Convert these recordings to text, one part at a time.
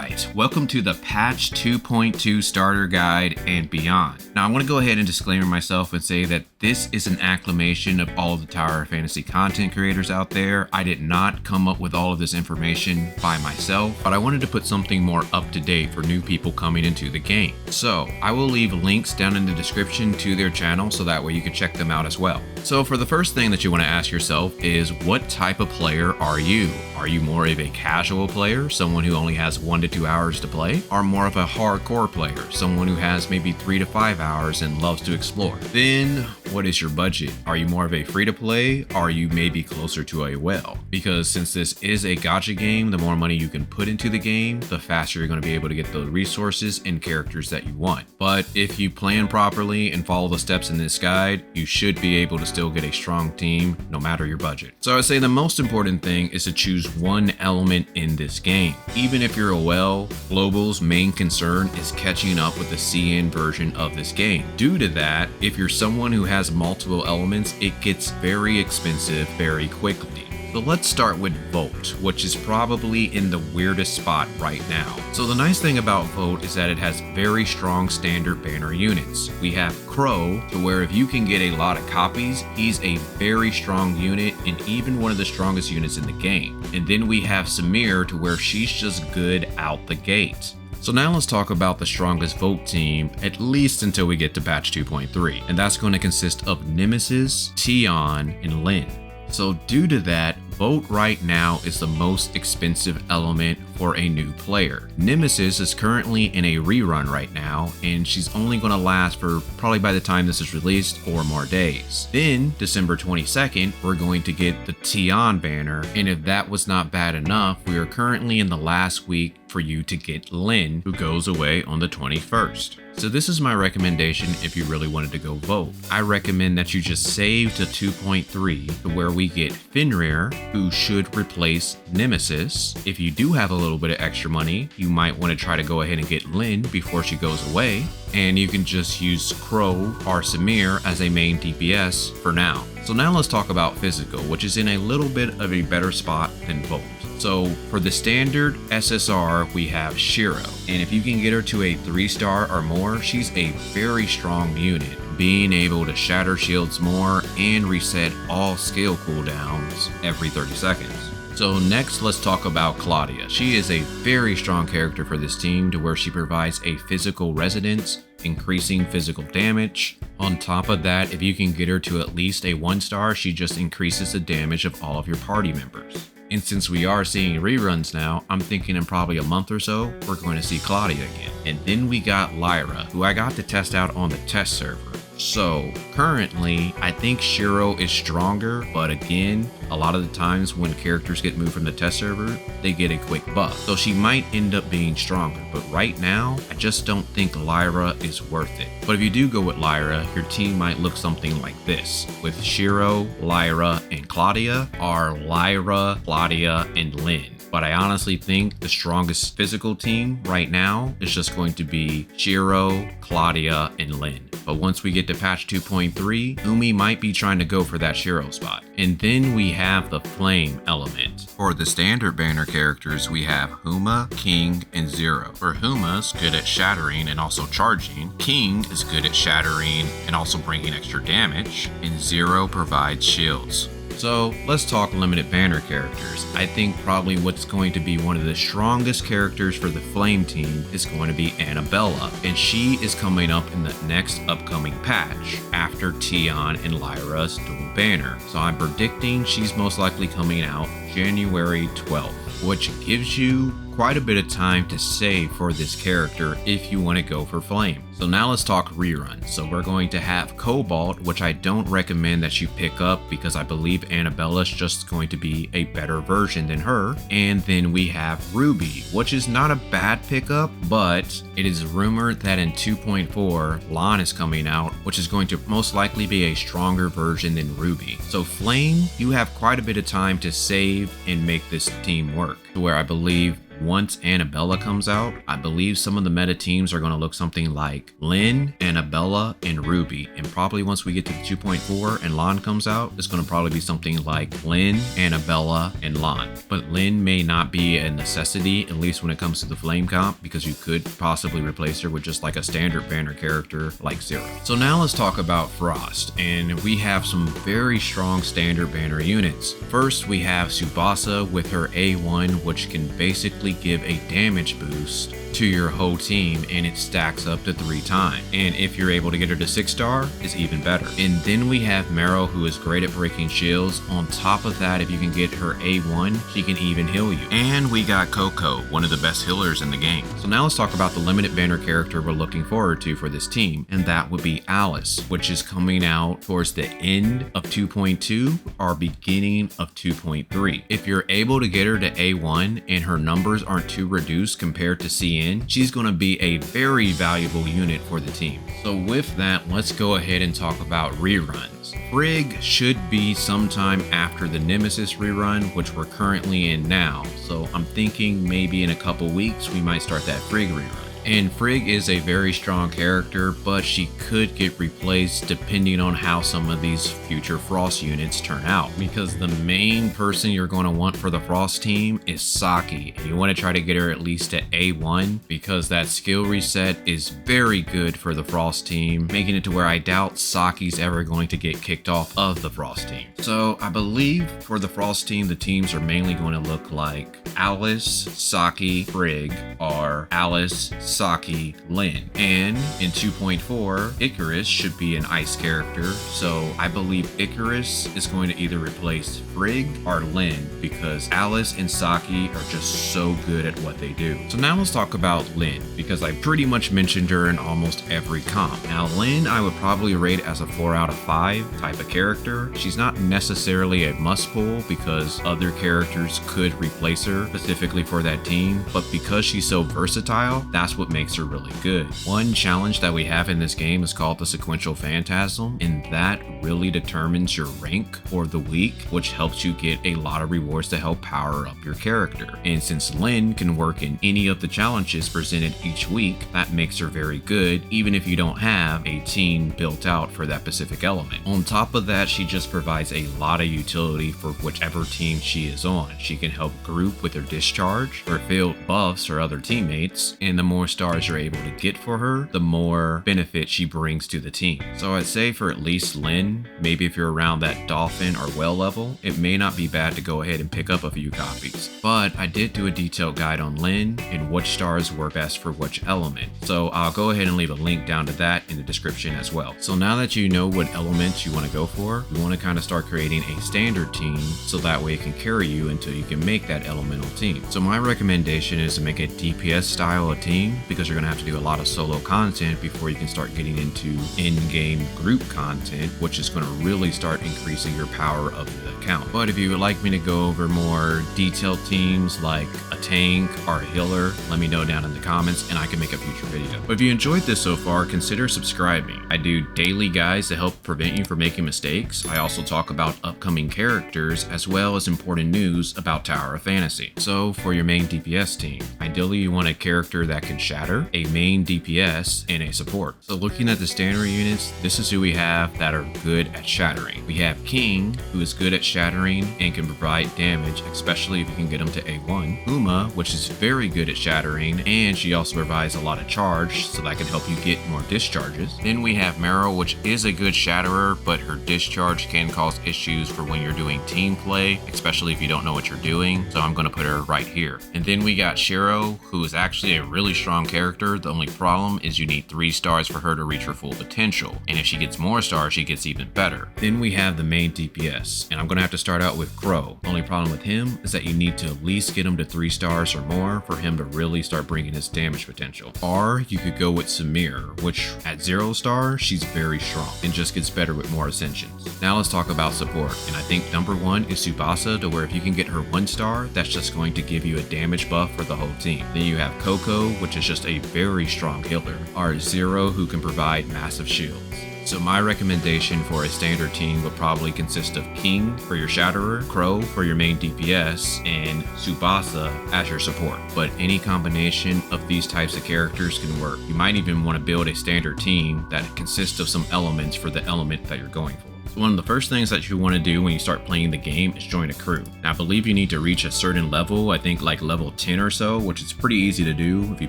Alright, welcome to the Patch 2.2 Starter Guide and beyond. Now I want to go ahead and disclaimer myself and say that this is an acclamation of all of the Tower Fantasy content creators out there. I did not come up with all of this information by myself, but I wanted to put something more up to date for new people coming into the game. So I will leave links down in the description to their channel so that way you can check them out as well. So for the first thing that you want to ask yourself is, what type of player are you? Are you more of a casual player, someone who only has 1 to 2 hours to play, or more of a hardcore player, someone who has maybe 3 to 5 hours and loves to explore? Then what is your budget? Are you more of a free to play, or are you maybe closer to a whale? Because since this is a gacha game, the more money you can put into the game, the faster you're going to be able to get the resources and characters that you want. But if you plan properly and follow the steps in this guide, you should be able to still get a strong team no matter your budget. So I would say the most important thing is to choose one element in this game. Even if you're a whale, Global's main concern is catching up with the CN version of this game. Due to that, if you're someone who has multiple elements, it gets very expensive very quickly. So let's start with Volt, which is probably in the weirdest spot right now. So the nice thing about Volt is that it has very strong standard banner units. We have Crow, to where if you can get a lot of copies, he's a very strong unit and even one of the strongest units in the game. And then we have Samir, to where she's just good out the gate. So now let's talk about the strongest Volt team, at least until we get to patch 2.3. And that's going to consist of Nemesis, Tion, and Lin. So due to that, Volt right now is the most expensive element for a new player. Nemesis is currently in a rerun right now, and she's only going to last for probably by the time this is released 4 more days. Then December 22nd, we're going to get the Tion banner, and if that was not bad enough, we are currently in the last week for you to get Lin, who goes away on the 21st. So this is my recommendation if you really wanted to go Volt. I recommend that you just save to 2.3 to where we get Fenrir, who should replace Nemesis. If you do have a little bit of extra money, you might want to try to go ahead and get Lin before she goes away. And you can just use Crow or Samir as a main DPS for now. So now let's talk about physical, which is in a little bit of a better spot than Volt. So for the standard SSR, we have Shiro, and if you can get her to a 3-star or more, she's a very strong unit, being able to shatter shields more and reset all skill cooldowns every 30 seconds. So next, let's talk about Claudia. She is a very strong character for this team, to where she provides a physical resonance, increasing physical damage. On top of that, if you can get her to at least a 1-star, she just increases the damage of all of your party members. And since we are seeing reruns now, I'm thinking in probably a month or so, we're going to see Claudia again. And then we got Lyra, who I got to test out on the test server. So currently, I think Shiro is stronger, but again, a lot of the times when characters get moved from the test server, they get a quick buff. So she might end up being stronger, but right now, I just don't think Lyra is worth it. But if you do go with Lyra, your team might look something like this, with Shiro, Lyra, and Claudia, or Lyra, Claudia, and Lin. But I honestly think the strongest physical team right now is just going to be Shiro, Claudia, and Lin. But once we get to patch 2.3, Umi might be trying to go for that Shiro spot. And then we have the flame element. For the standard banner characters, we have Huma, King, and Zero. For Huma's good at shattering and also charging, King is good at shattering and also bringing extra damage, and Zero provides shields. So let's talk limited banner characters. I think probably what's going to be one of the strongest characters for the Flame team is going to be Annabella, and she is coming up in the next upcoming patch after Tion and Lyra's dual banner. So I'm predicting she's most likely coming out January 12th, which gives you quite a bit of time to save for this character if you want to go for Flame. So now let's talk reruns. So we're going to have Cobalt, which I don't recommend that you pick up because I believe Annabella's just going to be a better version than her. And then we have Ruby, which is not a bad pickup, but it is rumored that in 2.4, Lan is coming out, which is going to most likely be a stronger version than Ruby. So Flame, you have quite a bit of time to save and make this team work, to where I believe once Annabella comes out, I believe some of the meta teams are going to look something like Lin, Annabella, and Ruby. And probably once we get to the 2.4 and Lon comes out, it's going to probably be something like Lin, Annabella, and Lon. But Lin may not be a necessity, at least when it comes to the flame comp, because you could possibly replace her with just like a standard banner character like Zero. So now let's talk about Frost, and we have some very strong standard banner units. First, we have Tsubasa with her A1, which can basically give a damage boost to your whole team, and it stacks up to 3 times. And if you're able to get her to 6-star, it's even better. And then we have Meryl, who is great at breaking shields. On top of that, if you can get her A1, she can even heal you. And we got Coco, one of the best healers in the game. So now let's talk about the limited banner character we're looking forward to for this team, and that would be Alice, which is coming out towards the end of 2.2 or beginning of 2.3. If you're able to get her to A1 and her numbers aren't too reduced compared to CN, she's going to be a very valuable unit for the team. So with that, let's go ahead and talk about reruns. Frigg should be sometime after the Nemesis rerun, which we're currently in now. So I'm thinking maybe in a couple weeks we might start that Frigg rerun. And Frigg is a very strong character, but she could get replaced depending on how some of these future Frost units turn out. Because the main person you're going to want for the Frost team is Saki. And you want to try to get her at least to A1 because that skill reset is very good for the Frost team, making it to where I doubt Saki's ever going to get kicked off of the Frost team. So I believe for the Frost team, the teams are mainly going to look like Alice, Saki, Frigg, or Alice, Saki, Lin. And in 2.4, Icarus should be an ice character, so I believe Icarus is going to either replace Frigg or Lin because Alice and Saki are just so good at what they do. So now let's talk about Lin, because I pretty much mentioned her in almost every comp. Now Lin I would probably rate as a 4 out of 5 type of character. She's not necessarily a must pull because other characters could replace her specifically for that team, but because she's so versatile, that's what makes her really good. One challenge that we have in this game is called the Sequential Phantasm, and that really determines your rank for the week, which helps you get a lot of rewards to help power up your character. And since Lin can work in any of the challenges presented each week, that makes her very good even if you don't have a team built out for that specific element. On top of that, she just provides a lot of utility for whichever team she is on. She can help group with her discharge or field buffs or other teammates, and the more stars you're able to get for her, the more benefit she brings to the team. So I'd say for at least Lin, maybe if you're around that Dolphin or Whale level, it may not be bad to go ahead and pick up a few copies. But I did do a detailed guide on Lin and which stars work best for which element, so I'll go ahead and leave a link down to that in the description as well. So now that you know what elements you want to go for, you want to kind of start creating a standard team so that way it can carry you until you can make that elemental team. So my recommendation is to make a DPS style of team, because you're going to have to do a lot of solo content before you can start getting into in-game group content, which is going to really start increasing your power of the account. But if you would like me to go over more detailed teams like a tank or a healer, let me know down in the comments and I can make a future video. But if you enjoyed this so far, consider subscribing. I do daily guides to help prevent you from making mistakes. I also talk about upcoming characters as well as important news about Tower of Fantasy. So for your main DPS team, ideally you want a character that can shatter, a main DPS, and a support. So looking at the standard units, this is who we have that are good at shattering. We have King, who is good at shattering and can provide damage, especially if you can get him to A1. Uma, which is very good at shattering, and she also provides a lot of charge, so that can help you get more discharges. Then we have Meryl, which is a good shatterer, but her discharge can cause issues for when you're doing team play, especially if you don't know what you're doing, so I'm going to put her right here. And then we got Shiro, who is actually a really strong character. The only problem is you need 3 stars for her to reach her full potential, and if she gets more stars, she gets even better. Then we have the main DPS, and I'm going to have to start out with Crow. The only problem with him is that you need to at least get him to 3 stars or more for him to really start bringing his damage potential. Or you could go with Samir, which at 0 star, she's very strong and just gets better with more ascensions. Now let's talk about support, and I think number 1 is Tsubasa, to where if you can get her 1 star, that's just going to give you a damage buff for the whole team. Then you have Coco, which is just a very strong healer, or Zero, who can provide massive shields. So my recommendation for a standard team would probably consist of King for your Shatterer, Crow for your main DPS, and Tsubasa as your support. But any combination of these types of characters can work. You might even want to build a standard team that consists of some elements for the element that you're going for. One of the first things that you want to do when you start playing the game is join a crew. Now, I believe you need to reach a certain level, I think like level 10 or so, which is pretty easy to do. If you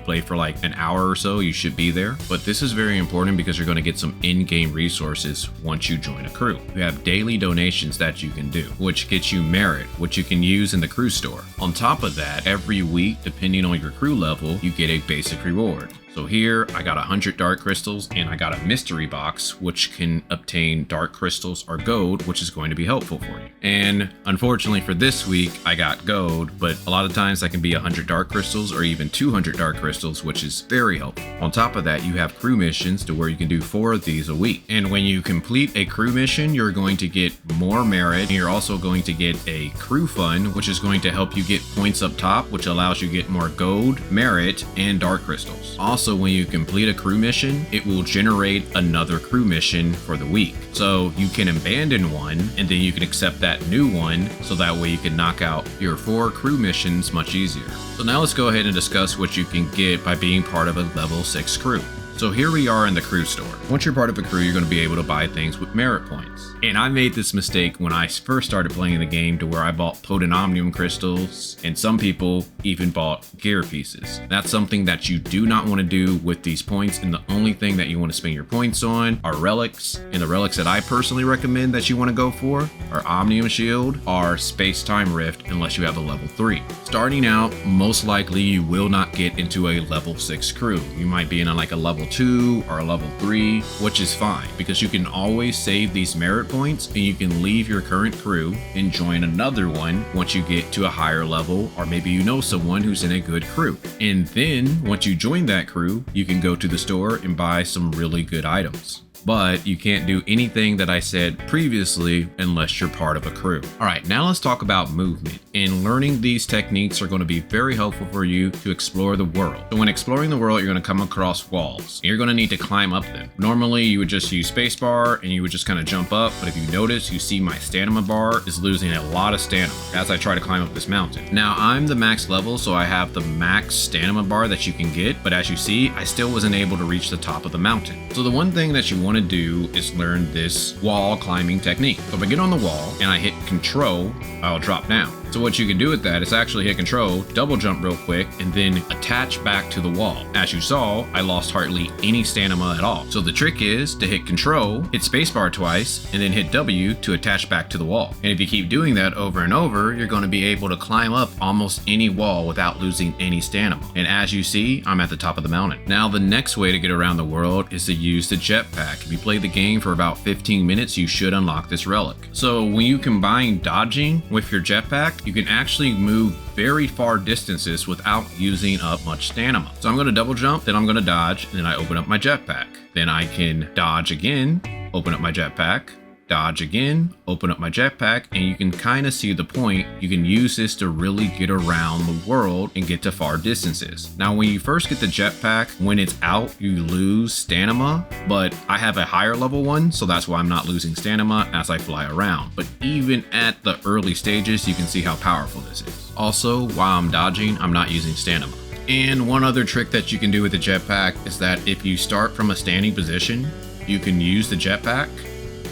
play for like an hour or so, you should be there. But this is very important because you're going to get some in-game resources once you join a crew. You have daily donations that you can do, which gets you merit, which you can use in the crew store. On top of that, every week, depending on your crew level, you get a basic reward. So here I got 100 dark crystals and I got a mystery box which can obtain dark crystals or gold, which is going to be helpful for you. And unfortunately for this week I got gold, but a lot of times that can be 100 dark crystals or even 200 dark crystals, which is very helpful. On top of that, you have crew missions to where you can do 4 of these a week. And when you complete a crew mission, you're going to get more merit. And you're also going to get a crew fund, which is going to help you get points up top, which allows you to get more gold, merit, and dark crystals. Also, when you complete a crew mission, it will generate another crew mission for the week. So you can abandon one and then you can accept that new one, so that way you can knock out your 4 crew missions much easier. So now let's go ahead and discuss what you can get by being part of a level 6 crew. So here we are in the crew store. Once you're part of a crew, you're going to be able to buy things with merit points. And I made this mistake when I first started playing the game, to where I bought potent omnium crystals, and some people even bought gear pieces. That's something that you do not want to do with these points, and the only thing that you want to spend your points on are relics. And the relics that I personally recommend that you want to go for are Omnium Shield or Space Time Rift, unless you have a level 3. Starting out, most likely you will not get into a level 6 crew. You might be in like a level 2 or a level 3, which is fine because you can always save these merit points and you can leave your current crew and join another one once you get to a higher level, or maybe you know someone who's in a good crew. And then once you join that crew, you can go to the store and buy some really good items. But you can't do anything that I said previously unless you're part of a crew. All right, now let's talk about movement. And learning these techniques are going to be very helpful for you to explore the world. So when exploring the world, you're going to come across walls. You're going to need to climb up them. Normally, you would just use spacebar and you would just kind of jump up. But if you notice, you see my stamina bar is losing a lot of stamina as I try to climb up this mountain. Now, I'm the max level, so I have the max stamina bar that you can get. But as you see, I still wasn't able to reach the top of the mountain. So the one thing that you want to do is learn this wall climbing technique. So if I get on the wall and I hit control, I'll drop down. So what you can do with that is actually hit control, double jump real quick, and then attach back to the wall. As you saw, I lost hardly any stamina at all. So the trick is to hit control, hit spacebar twice, and then hit W to attach back to the wall. And if you keep doing that over and over, you're going to be able to climb up almost any wall without losing any stamina. And as you see, I'm at the top of the mountain. Now the next way to get around the world is to use the jetpack. If you play the game for about 15 minutes, you should unlock this relic. So when you combine dodging with your jetpack, you can actually move very far distances without using up much stamina. So I'm going to double jump, then I'm going to dodge, and then I open up my jetpack. Then I can dodge again, open up my jetpack, dodge again, open up my jetpack, and you can kind of see the point. You can use this to really get around the world and get to far distances. Now, when you first get the jetpack, when it's out, you lose stamina, but I have a higher level one, so that's why I'm not losing stamina as I fly around. But even at the early stages, you can see how powerful this is. Also, while I'm dodging, I'm not using stamina. And one other trick that you can do with the jetpack is that if you start from a standing position, you can use the jetpack,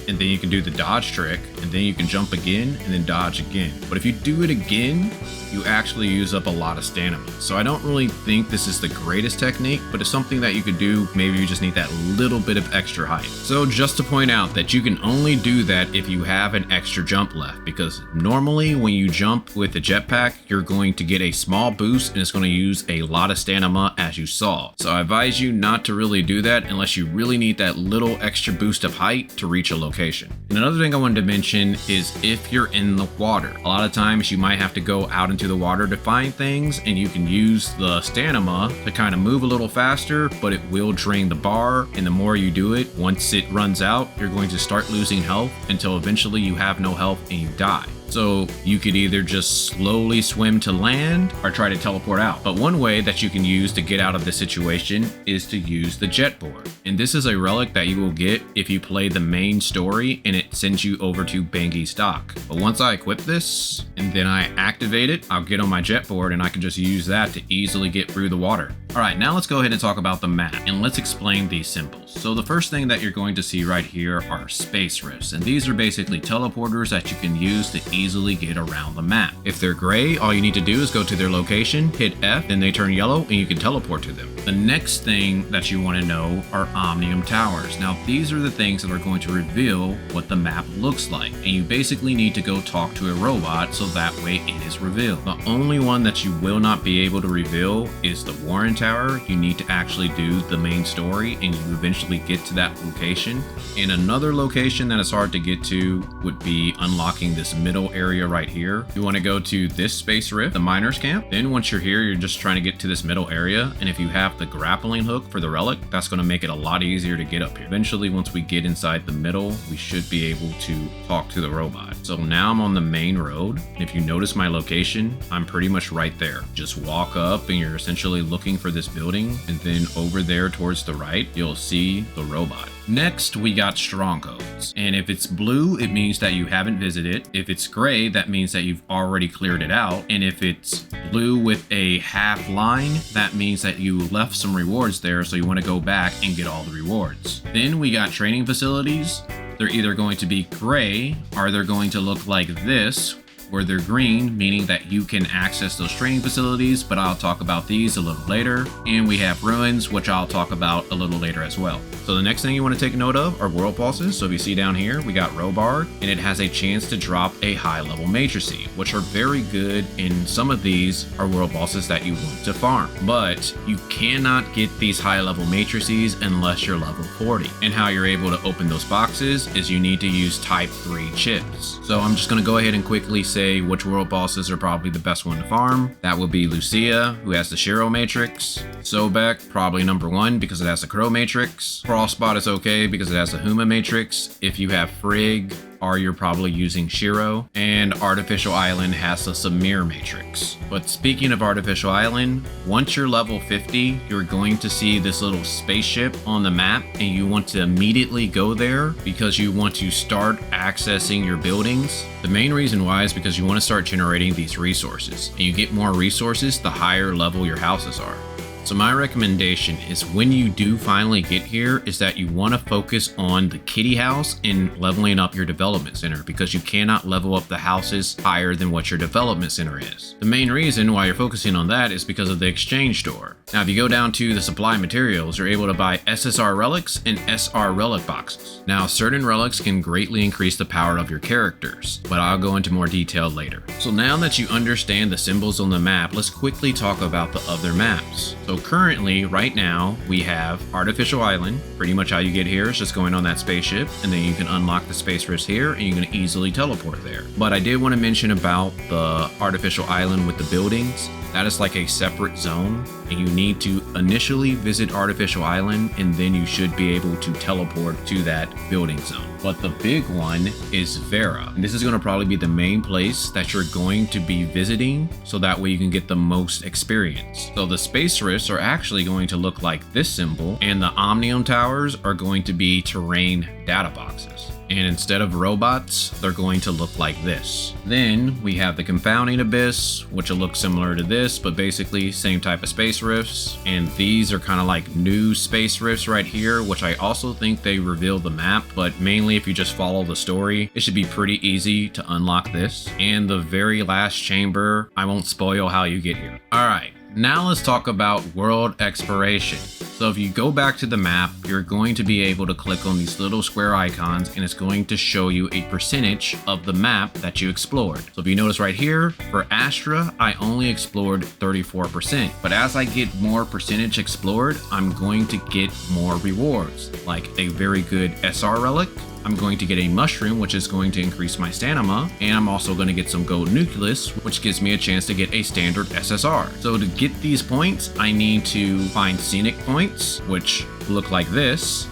and then you can do the dodge trick, and then you can jump again and then dodge again. But if you do it again, you actually use up a lot of stamina. So I don't really think this is the greatest technique, but it's something that you could do. Maybe you just need that little bit of extra height. So just to point out that you can only do that if you have an extra jump left, because normally when you jump with the jetpack, you're going to get a small boost and it's going to use a lot of stamina, as you saw. So I advise you not to really do that unless you really need that little extra boost of height to reach a location. And another thing I wanted to mention is if you're in the water, a lot of times you might have to go out into the water to find things, and you can use the stamina to kind of move a little faster, but it will drain the bar. And the more you do it, once it runs out, you're going to start losing health until eventually you have no health and you die. So you could either just slowly swim to land or try to teleport out. But one way that you can use to get out of this situation is to use the jet board. And this is a relic that you will get if you play the main story and it sends you over to Bangi's dock. But once I equip this and then I activate it, I'll get on my jet board and I can just use that to easily get through the water. All right, now let's go ahead and talk about the map and let's explain these symbols. So the first thing that you're going to see right here are space rifts, and these are basically teleporters that you can use to easily get around the map. If they're gray, all you need to do is go to their location, hit F, then they turn yellow and you can teleport to them. The next thing that you want to know are Omnium Towers. Now these are the things that are going to reveal what the map looks like, and you basically need to go talk to a robot so that way it is revealed. The only one that you will not be able to reveal is the Warren Tower. You need to actually do the main story and you eventually get to that location. And another location that is hard to get to would be unlocking this middle area right here. You want to go to this space rift, the miners camp. Then once you're here, you're just trying to get to this middle area, and if you have the grappling hook for the relic, that's going to make it a lot easier to get up here. Eventually, once we get inside the middle, we should be able to talk to the robot. So now I'm on the main road, and if you notice my location, I'm pretty much right there. Just walk up and you're essentially looking for this building, and then over there towards the right, you'll see the robot. Next, we got strongholds, and if it's blue, it means that you haven't visited. If it's gray, that means that you've already cleared it out. And if it's blue with a half line, that means that you left some rewards there, so you want to go back and get all the rewards. Then we got training facilities. They're either going to be gray or they're going to look like this, where they're green, meaning that you can access those training facilities, but I'll talk about these a little later. And we have ruins, which I'll talk about a little later as well. So the next thing you want to take note of are world pulses. So if you see down here, we got Robard, and it has a chance to drop a high level matrices, which are very good. And some of these are world bosses that you want to farm, but you cannot get these high level matrices unless you're level 40. And how you're able to open those boxes is you need to use type 3 chips. So I'm just going to go ahead and quickly say which world bosses are probably the best one to farm. That will be Lucia, who has the Shiro matrix. Sobek, probably number 1 because it has the Crow matrix. Frostbot is okay because it has the Huma matrix. If you have Frigg, or you're probably using Shiro, and Artificial Island has a Samir matrix. But speaking of Artificial Island, once you're level 50, you're going to see this little spaceship on the map, and you want to immediately go there because you want to start accessing your buildings. The main reason why is because you want to start generating these resources, and you get more resources the higher level your houses are. So my recommendation is when you do finally get here is that you want to focus on the kitty house and leveling up your development center, because you cannot level up the houses higher than what your development center is. The main reason why you're focusing on that is because of the exchange store. Now, if you go down to the supply materials, you're able to buy SSR Relics and SR Relic boxes. Now, certain relics can greatly increase the power of your characters, but I'll go into more detail later. So now that you understand the symbols on the map, let's quickly talk about the other maps. So currently, right now, we have Artificial Island. Pretty much how you get here is just going on that spaceship, and then you can unlock the space rifts here, and you can easily teleport there. But I did want to mention about the Artificial Island with the buildings. That is like a separate zone, and you need to initially visit Artificial Island, and then you should be able to teleport to that building zone. But the big one is Vera, and this is going to probably be the main place that you're going to be visiting, so that way you can get the most experience. So the space rifts are actually going to look like this symbol, and the Omnium Towers are going to be terrain data boxes. And instead of robots, they're going to look like this. Then we have the Confounding Abyss, which will look similar to this, but basically same type of space rifts. And these are kind of like new space rifts right here, which I also think they reveal the map, but mainly if you just follow the story, it should be pretty easy to unlock this. And the very last chamber, I won't spoil how you get here. All right. Now let's talk about world exploration. So if you go back to the map, you're going to be able to click on these little square icons, and it's going to show you a percentage of the map that you explored. So if you notice right here, for Astra, I only explored 34%. But as I get more percentage explored, I'm going to get more rewards, like a very good SR relic. I'm going to get a mushroom, which is going to increase my stamina, and I'm also going to get some gold nucleus, which gives me a chance to get a standard SSR. So to get these points, I need to find scenic points, which look like this.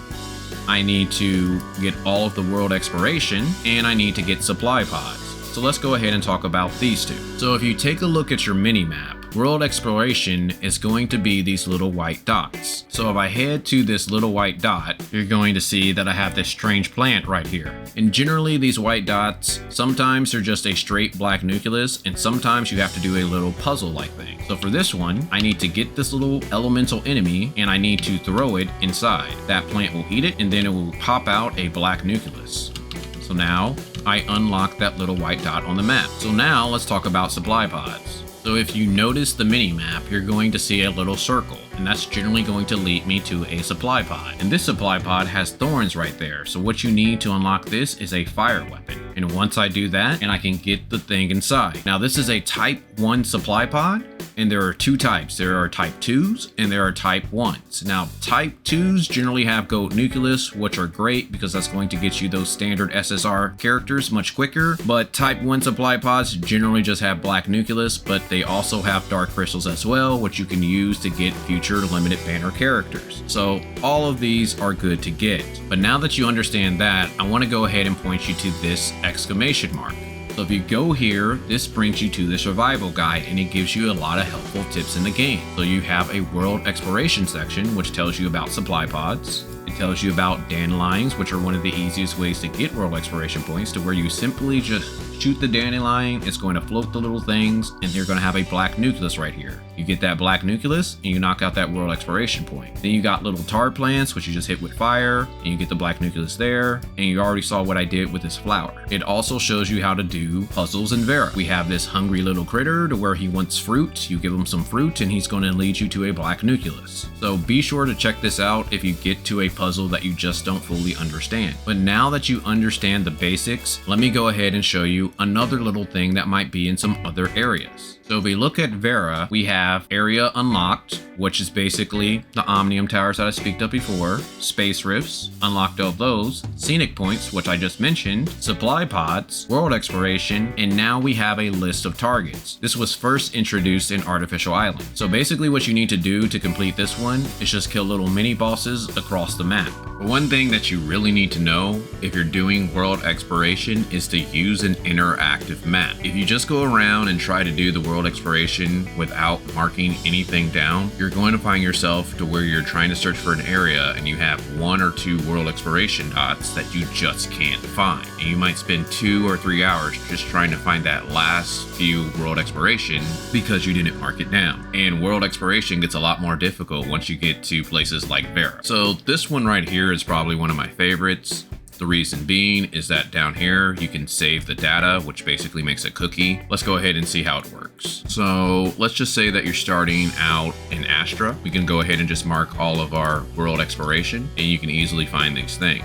I need to get all of the world exploration, and I need to get supply pods. So let's go ahead and talk about these two. So if you take a look at your mini map, world exploration is going to be these little white dots. So if I head to this little white dot, you're going to see that I have this strange plant right here. And generally these white dots, sometimes they're just a straight black nucleus, and sometimes you have to do a little puzzle-like thing. So for this one, I need to get this little elemental enemy and I need to throw it inside. That plant will eat it and then it will pop out a black nucleus. So now I unlock that little white dot on the map. So now let's talk about supply pods. So if you notice the mini map, you're going to see a little circle, and that's generally going to lead me to a supply pod. And this supply pod has thorns right there. So what you need to unlock this is a fire weapon. And once I do that, and I can get the thing inside. Now this is a type 1 supply pod, and there are two types. There are type 2s and there are type 1s. Now type 2s generally have gold nucleus, which are great because that's going to get you those standard SSR characters much quicker. But type 1 supply pods generally just have black nucleus, but they also have dark crystals as well, which you can use to get future limited banner characters. So all of these are good to get. But now that you understand that, I want to go ahead and point you to this exclamation mark. So if you go here, this brings you to the survival guide and it gives you a lot of helpful tips in the game. So you have a world exploration section, which tells you about supply pods. It tells you about dandelions, which are one of the easiest ways to get world exploration points, to where you simply just shoot the dandelion, it's going to float the little things, and they're going to have a black nucleus right here. You get that black nucleus and you knock out that world exploration point. Then you got little tar plants, which you just hit with fire, and you get the black nucleus there, and you already saw what I did with this flower. It also shows you how to do puzzles in Vera. We have this hungry little critter to where he wants fruit. You give him some fruit and he's going to lead you to a black nucleus. So be sure to check this out if you get to a puzzle that you just don't fully understand. But now that you understand the basics, let me go ahead and show you another little thing that might be in some other areas. So if we look at Vera, we have area unlocked, which is basically the Omnium Towers that I speaked of before, Space Rifts, unlocked all those, Scenic Points, which I just mentioned, Supply Pods, World Exploration, and now we have a list of targets. This was first introduced in Artificial Island. So basically what you need to do to complete this one is just kill little mini bosses across the map. But one thing that you really need to know if you're doing World Exploration is to use an interactive map. If you just go around and try to do the world exploration without marking anything down, you're going to find yourself to where you're trying to search for an area and you have 1 or 2 world exploration dots that you just can't find. And you might spend 2 or 3 hours just trying to find that last few world exploration because you didn't mark it down. And world exploration gets a lot more difficult once you get to places like Vera. So this one right here is probably one of my favorites. The reason being is that down here you can save the data, which basically makes a cookie. Let's go ahead and see how it works. So let's just say that you're starting out in Astra. We can go ahead and just mark all of our world exploration and you can easily find these things.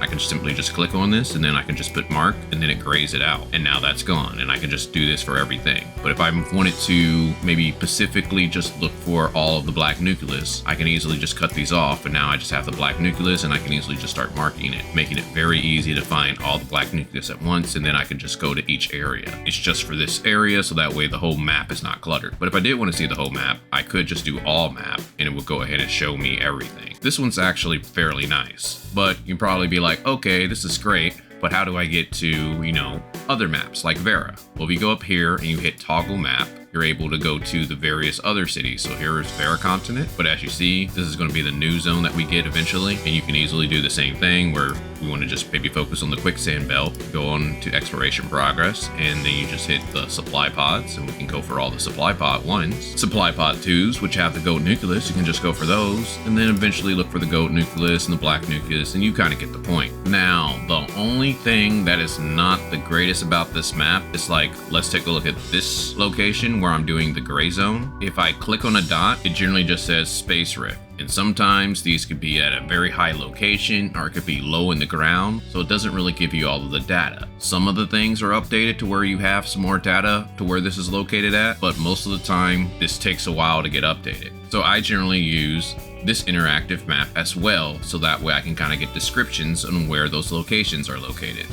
I can simply just click on this and then I can just put mark and then it grays it out. And now that's gone and I can just do this for everything. But if I wanted to maybe specifically just look for all of the black nucleus, I can easily just cut these off and now I just have the black nucleus and I can easily just start marking it, making it very easy to find all the black nucleus at once, and then I can just go to each area. It's just for this area, so that way the whole map is not cluttered. But if I did want to see the whole map, I could just do all map and it would go ahead and show me everything. This one's actually fairly nice, but you'd probably be like, okay, this is great, but how do I get to, you know, other maps like Vera? Well, if you go up here and you hit toggle map, you're able to go to the various other cities. So here is Vera Continent, but as you see, this is going to be the new zone that we get eventually, and you can easily do the same thing where we want to just maybe focus on the quicksand belt, go on to exploration progress, and then you just hit the supply pods, and we can go for all the supply pod 1s. Supply pod 2s, which have the gold nucleus, you can just go for those, and then eventually look for the gold nucleus and the black nucleus, and you kind of get the point. Now, the only thing that is not the greatest about this map is, like, let's take a look at this location where I'm doing the gray zone. If I click on a dot, it generally just says Space Rift. And sometimes these could be at a very high location or it could be low in the ground, so it doesn't really give you all of the data. Some of the things are updated to where you have some more data to where this is located at, but most of the time this takes a while to get updated. So I generally use this interactive map as well, so that way I can kind of get descriptions on where those locations are located.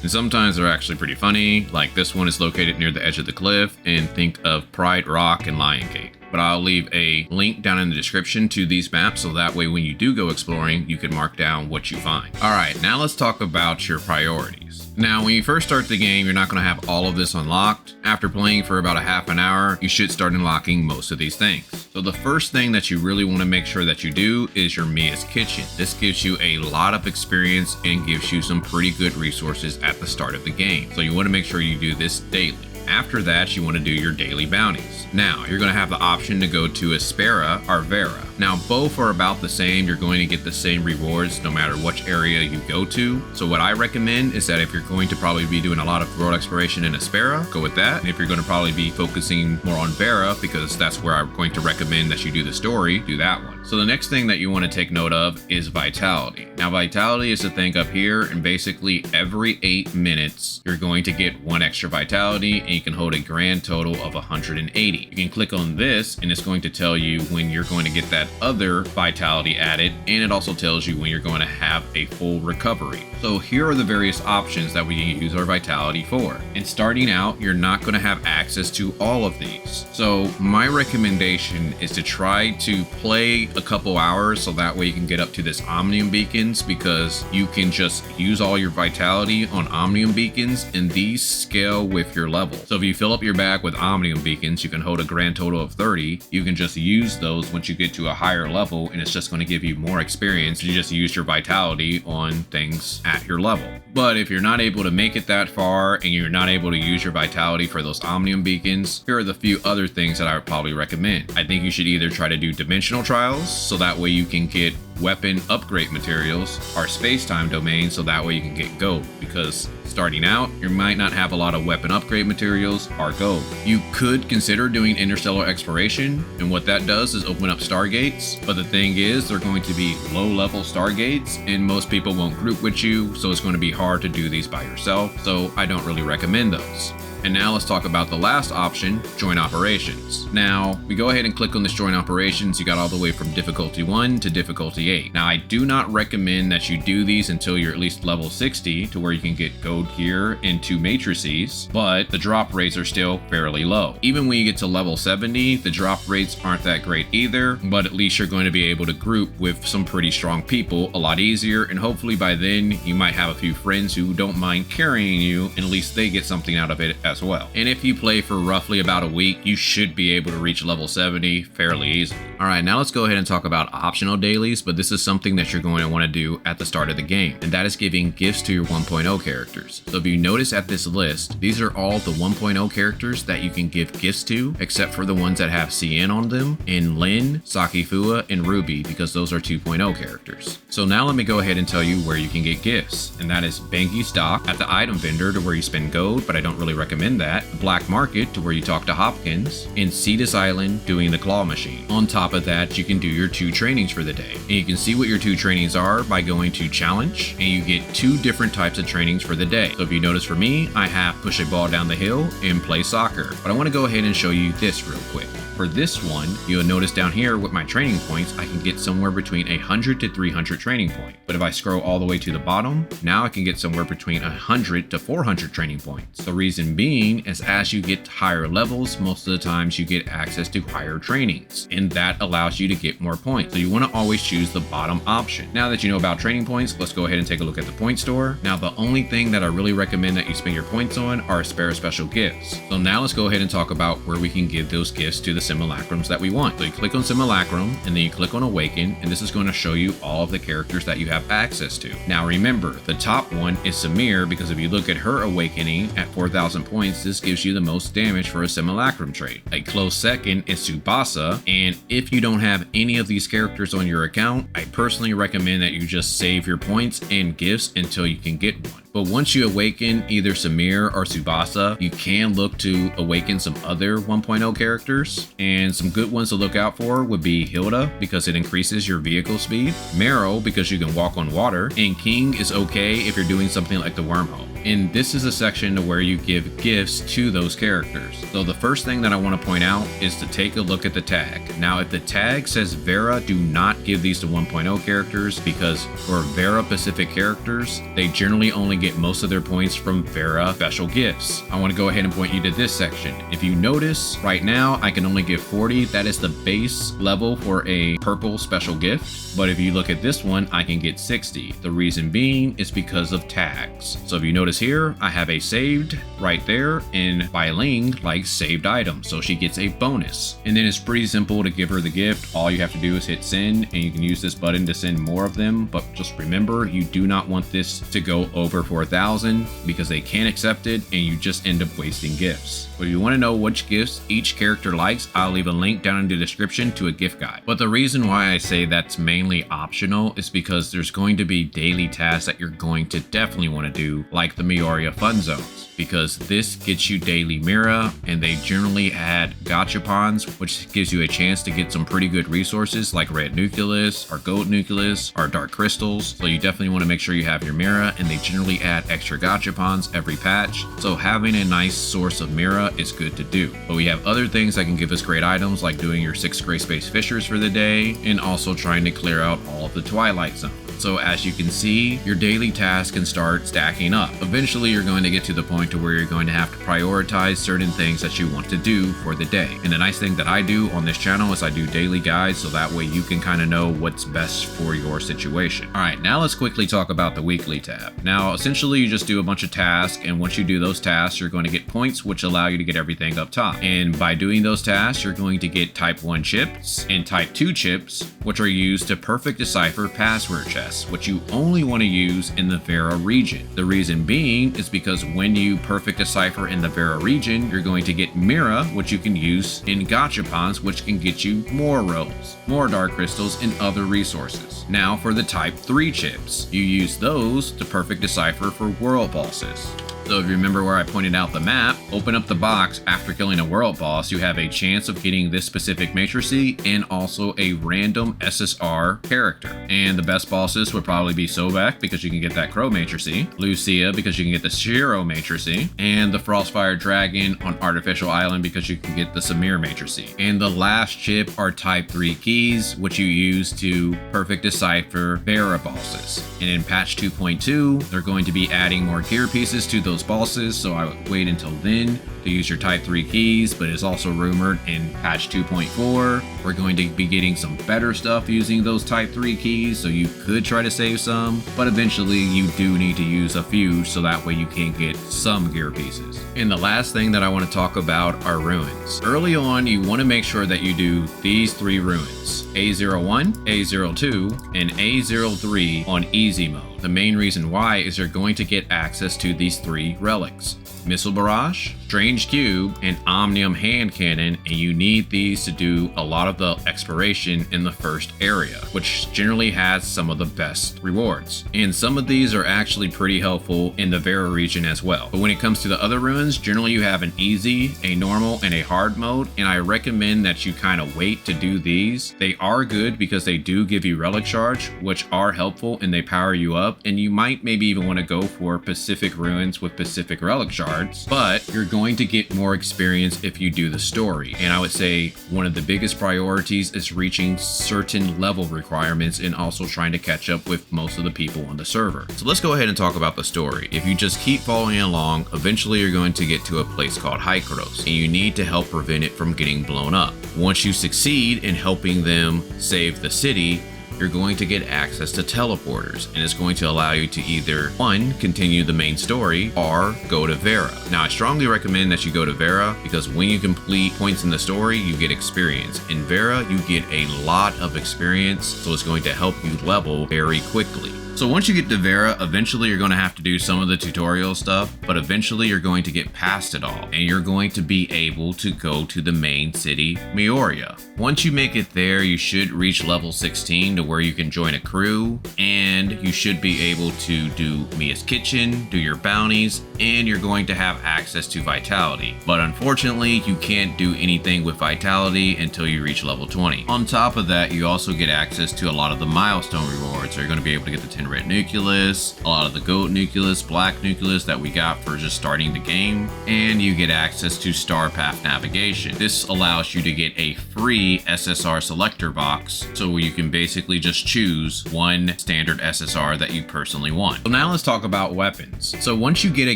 And sometimes they're actually pretty funny, like this one is located near the edge of the cliff, and think of Pride Rock and Lion Gate. But I'll leave a link down in the description to these maps, so that way when you do go exploring, you can mark down what you find. All right, now let's talk about your priorities. Now, when you first start the game, you're not going to have all of this unlocked. After playing for about a half an hour, you should start unlocking most of these things. So the first thing that you really want to make sure that you do is your Mia's Kitchen. This gives you a lot of experience and gives you some pretty good resources at the start of the game. So you want to make sure you do this daily. After that, you want to do your daily bounties. Now, you're going to have the option to go to Aspera or Vera. Now, both are about the same. You're going to get the same rewards no matter which area you go to. So what I recommend is that if you're going to probably be doing a lot of world exploration in Aspera, go with that. And if you're going to probably be focusing more on Vera, because that's where I'm going to recommend that you do the story, do that one. So the next thing that you want to take note of is Vitality. Now, Vitality is the thing up here, and basically every 8 minutes, you're going to get 1 extra Vitality, and you can hold a grand total of 180. You can click on this, and it's going to tell you when you're going to get that other Vitality added, and it also tells you when you're going to have a full recovery. So here are the various options that we can use our Vitality for. And starting out, you're not going to have access to all of these. So my recommendation is to try to play a couple hours so that way you can get up to this Omnium Beacons, because you can just use all your Vitality on Omnium Beacons, and these scale with your level. So if you fill up your bag with Omnium Beacons, you can hold a grand total of 30. You can just use those once you get to a higher level, and it's just going to give you more experience. You just use your Vitality on things at your level. But if you're not able to make it that far and you're not able to use your Vitality for those Omnium Beacons, here are the few other things that I would probably recommend. I think you should either try to do Dimensional Trials, so that way you can get weapon upgrade materials, or space-time domain, so that way you can get gold, because starting out, you might not have a lot of weapon upgrade materials or gold. You could consider doing interstellar exploration, and what that does is open up stargates, but the thing is, they're going to be low-level stargates, and most people won't group with you, so it's going to be hard to do these by yourself, so I don't really recommend those. And now let's talk about the last option, Join Operations. Now, we go ahead and click on this Join Operations. You got all the way from difficulty 1 to difficulty 8. Now, I do not recommend that you do these until you're at least level 60, to where you can get gold gear and 2 matrices, but the drop rates are still fairly low. Even when you get to level 70, the drop rates aren't that great either, but at least you're going to be able to group with some pretty strong people a lot easier, and hopefully by then, you might have a few friends who don't mind carrying you, and at least they get something out of it as well. And if you play for roughly about a week, you should be able to reach level 70 fairly easily. Alright, now let's go ahead and talk about optional dailies, but this is something that you're going to want to do at the start of the game, and that is giving gifts to your 1.0 characters. So if you notice at this list, these are all the 1.0 characters that you can give gifts to, except for the ones that have CN on them, in Lin, Sakifua, and Ruby, because those are 2.0 characters. So now let me go ahead and tell you where you can get gifts, and that is Banky Stock at the item vendor, to where you spend gold, but I don't really recommend that. The Black Market, to where you talk to Hopkins, and Cetus Island, doing the claw machine. On top of that, you can do your 2 trainings for the day, and you can see what your 2 trainings are by going to challenge, and you get 2 different types of trainings for the day. So if you notice, for me, I have push a ball down the hill and play soccer, but I want to go ahead and show you this real quick. For this one, you'll notice down here with my training points, I can get somewhere between 100 to 300 training points. But if I scroll all the way to the bottom, now I can get somewhere between 100 to 400 training points. The reason being is as you get higher levels, most of the times you get access to higher trainings, and that allows you to get more points. So you want to always choose the bottom option. Now that you know about training points, let's go ahead and take a look at the point store. Now, the only thing that I really recommend that you spend your points on are Aspera special gifts. So now let's go ahead and talk about where we can give those gifts to the simulacrums that we want. So you click on simulacrum, and then you click on awaken, and this is going to show you all of the characters that you have access to. Now remember, the top one is Samir, because if you look at her awakening at 4,000 points, this gives you the most damage for a simulacrum trait. A close second is Tsubasa, and if you don't have any of these characters on your account, I personally recommend that you just save your points and gifts until you can get one. But once you awaken either Samir or Tsubasa, you can look to awaken some other 1.0 characters, and some good ones to look out for would be Hilda, because it increases your vehicle speed, Meryl, because you can walk on water, and King is okay if you're doing something like the wormhole. And this is a section where you give gifts to those characters. So the first thing that I want to point out is to take a look at the tag. Now, if the tag says Vera, do not give these to 1.0 characters, because for Vera Pacific characters, they generally only give get most of their points from Vera special gifts. I want to go ahead and point you to this section. If you notice, right now I can only give 40. That is the base level for a purple special gift. But if you look at this one, I can get 60. The reason being is because of tags. So if you notice here, I have a saved right there, and by Ling likes saved items, so she gets a bonus. And then it's pretty simple to give her the gift. All you have to do is hit send, and you can use this button to send more of them. But just remember, you do not want this to go over 4,000 because they can't accept it, and you just end up wasting gifts. But if you want to know which gifts each character likes, I'll leave a link down in the description to a gift guide. But the reason why I say that's mainly optional is because there's going to be daily tasks that you're going to definitely want to do, like the Mioria Fun Zones, because this gets you daily Mira, and they generally add gachapons, which gives you a chance to get some pretty good resources like red nucleus or gold nucleus or dark crystals. So you definitely want to make sure you have your Mira, and they generally add extra gachapons every patch. So having a nice source of Mira is good to do. But we have other things that can give us great items, like doing your 6 gray space fissures for the day, and also trying to clear out all of the Twilight Zone. So as you can see, your daily tasks can start stacking up. Eventually, you're going to get to the point to where you're going to have to prioritize certain things that you want to do for the day. And the nice thing that I do on this channel is I do daily guides, so that way you can kind of know what's best for your situation. All right, now let's quickly talk about the weekly tab. Now, essentially, you just do a bunch of tasks, and once you do those tasks, you're going to get points, which allow you to get everything up top. And by doing those tasks, you're going to get type 1 chips and type 2 chips, which are used to perfect decipher password chests, which you only want to use in the Vera region. The reason being is because when you perfect decipher in the Vera region, you're going to get Mira, which you can use in gachapons, which can get you more rolls, more dark crystals, and other resources. Now for the type 3 chips, you use those to perfect decipher for world bosses. So if you remember where I pointed out the map, open up the box after killing a world boss, you have a chance of getting this specific matrice and also a random SSR character. And the best bosses would probably be Sobek, because you can get that Crow matrice, Lucia, because you can get the Shiro matrice, and the Frostfire Dragon on Artificial Island, because you can get the Samir matrice. And the last chip are type 3 keys, which you use to perfect decipher Vera bosses. And in patch 2.2, they're going to be adding more gear pieces to those bosses, so I would wait until then to use your type 3 keys. But it's also rumored in patch 2.4 we're going to be getting some better stuff using those type 3 keys, so you could try to save some, but eventually you do need to use a few so that way you can get some gear pieces. And the last thing that I want to talk about are ruins. Early on, you want to make sure that you do these 3 ruins: A01, A02, and A03 on easy mode. The main reason why is you're going to get access to these 3 relics: Missile Barrage, Strange Cube, and Omnium Hand Cannon, and you need these to do a lot of the exploration in the first area, which generally has some of the best rewards. And some of these are actually pretty helpful in the Vera region as well. But when it comes to the other ruins, generally you have an easy, a normal, and a hard mode, and I recommend that you kind of wait to do these. They are good because they do give you relic charge, which are helpful, and they power you up, and you might maybe even want to go for Pacific ruins with Pacific relic shards, but you're going to get more experience if you do the story. And I would say one of the biggest priorities is reaching certain level requirements and also trying to catch up with most of the people on the server. So let's go ahead and talk about the story. If you just keep following along, eventually you're going to get to a place called Hycros, and you need to help prevent it from getting blown up. Once you succeed in helping them save the city, you're going to get access to teleporters, and it's going to allow you to either 1, continue the main story, or go to Vera. Now, I strongly recommend that you go to Vera because when you complete points in the story, you get experience. In Vera, you get a lot of experience, so it's going to help you level very quickly. So once you get to Vera, eventually you're going to have to do some of the tutorial stuff, but eventually you're going to get past it all, and you're going to be able to go to the main city, Mioria. Once you make it there, you should reach level 16 to where you can join a crew, and you should be able to do Mia's Kitchen, do your bounties, and you're going to have access to Vitality. But unfortunately, you can't do anything with Vitality until you reach level 20. On top of that, you also get access to a lot of the milestone rewards. So you're going to be able to get the 10 Diamond Red Nucleus, a lot of the Gold Nucleus, Black Nucleus that we got for just starting the game, and you get access to Star Path Navigation. This allows you to get a free SSR selector box, so you can basically just choose one standard SSR that you personally want. So now let's talk about weapons. So once you get a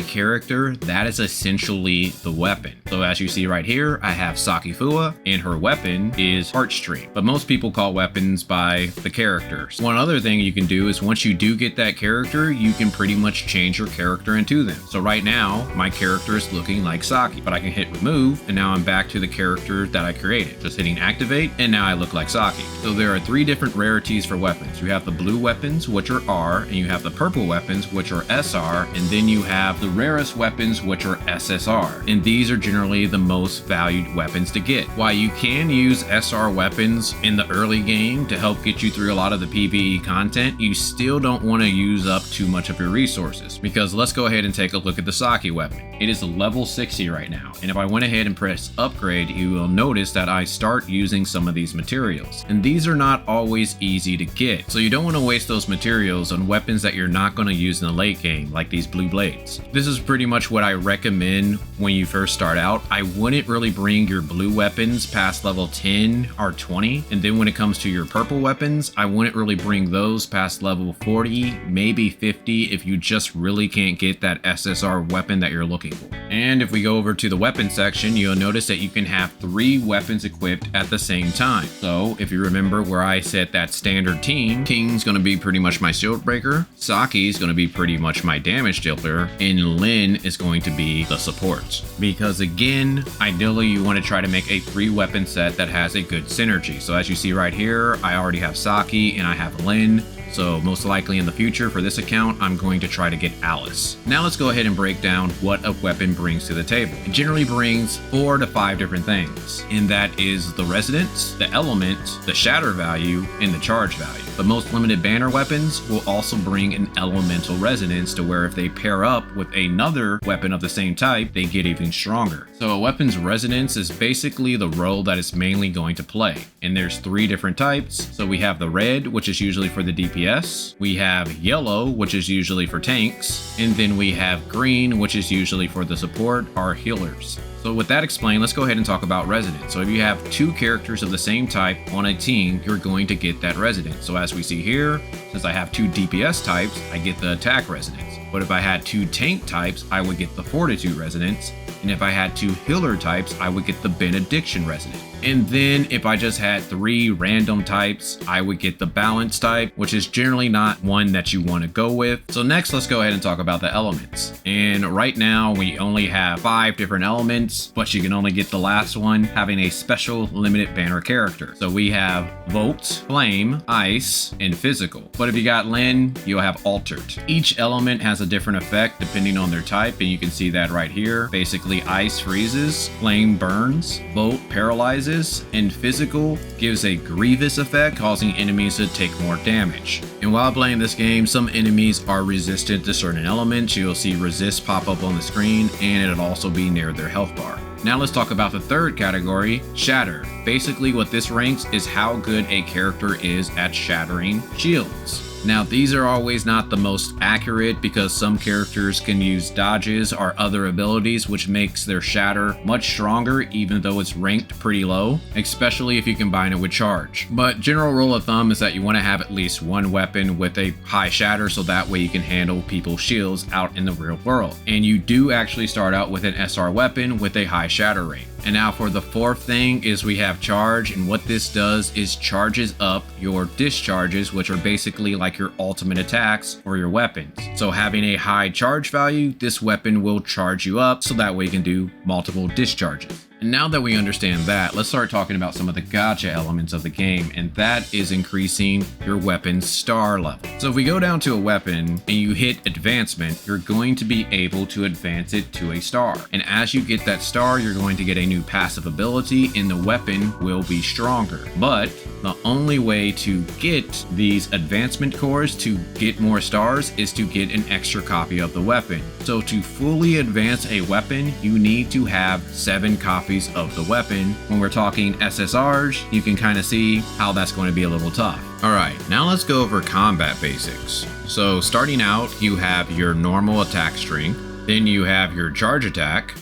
character, that is essentially the weapon. So as you see right here, I have Saki Fua, and her weapon is Heartstream, but most people call weapons by the characters. One other thing you can do is once you do get that character, you can pretty much change your character into them. So right now, my character is looking like Saki, but I can hit remove, and now I'm back to the character that I created. Just hitting activate, and now I look like Saki. So there are 3 different rarities for weapons. You have the blue weapons, which are R, and you have the purple weapons, which are SR, and then you have the rarest weapons, which are SSR. And these are generally the most valued weapons to get. While you can use SR weapons in the early game to help get you through a lot of the PvE content, you still don't want to use up too much of your resources, because let's go ahead and take a look at the Saki weapon. It is a level 60 right now, and if I went ahead and press upgrade, you will notice that I start using some of these materials, and these are not always easy to get, so you don't want to waste those materials on weapons that you're not going to use in the late game, like these blue blades. This is pretty much what I recommend when you first start out. I wouldn't really bring your blue weapons past level 10 or 20, and then when it comes to your purple weapons, I wouldn't really bring those past level 40, maybe 50 if you just really can't get that SSR weapon that you're looking for. And if we go over to the weapon section, you'll notice that you can have 3 weapons equipped at the same time. So if you remember where I set that standard team, King's going to be pretty much my shield breaker, Saki's going to be pretty much my damage dealer, and Lin is going to be the support. Because again, ideally you want to try to make a 3 weapon set that has a good synergy. So as you see right here, I already have Saki and I have Lin. So most likely in the future for this account, I'm going to try to get Alice. Now let's go ahead and break down what a weapon brings to the table. It generally brings 4 to 5 different things, and that is the resonance, the element, the shatter value, and the charge value. But most limited banner weapons will also bring an elemental resonance to where if they pair up with another weapon of the same type, they get even stronger. So a weapon's resonance is basically the role that it's mainly going to play. And there's 3 different types. So we have the red, which is usually for the DPS. We have yellow, which is usually for tanks, and then we have green, which is usually for the support or healers. So with that explained, let's go ahead and talk about resonance. So if you have 2 characters of the same type on a team, you're going to get that resonance. So as we see here, since I have 2 DPS types, I get the attack resonance. But if I had 2 tank types, I would get the fortitude resonance. And if I had 2 healer types, I would get the benediction resonance. And then if I just had 3 random types, I would get the balance type, which is generally not one that you want to go with. So next, let's go ahead and talk about the elements. And right now we only have 5 different elements, but you can only get the last one having a special limited banner character. So we have Volt, Flame, Ice, and Physical. But if you got Lin, you'll have Altered. Each element has a different effect depending on their type, and you can see that right here. Basically, Ice freezes, Flame burns, Volt paralyzes, and Physical gives a grievous effect, causing enemies to take more damage. And while playing this game, some enemies are resistant to certain elements. You'll see resist pop up on the screen, and it'll also be near their health bar. Now let's talk about the third category, Shatter. Basically what this ranks is how good a character is at shattering shields. Now these are always not the most accurate because some characters can use dodges or other abilities which makes their shatter much stronger even though it's ranked pretty low, especially if you combine it with charge. But general rule of thumb is that you want to have at least 1 weapon with a high shatter so that way you can handle people's shields out in the real world. And you do actually start out with an SR weapon with a high shatter rate. And now for the 4th thing is we have charge, and what this does is charges up your discharges, which are basically like your ultimate attacks or your weapons. So having a high charge value, this weapon will charge you up so that way you can do multiple discharges. And now that we understand that, let's start talking about some of the gacha elements of the game, and that is increasing your weapon's star level. So if we go down to a weapon and you hit advancement, you're going to be able to advance it to a star. And as you get that star, you're going to get a new passive ability and the weapon will be stronger. But the only way to get these advancement cores to get more stars is to get an extra copy of the weapon. So to fully advance a weapon, you need to have 7 copies copies of the weapon. When we're talking SSRs, you can kind of see how that's going to be a little tough. Alright, now let's go over combat basics. So starting out, you have your normal attack strength, then you have your charge attack,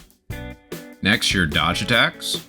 next your dodge attacks,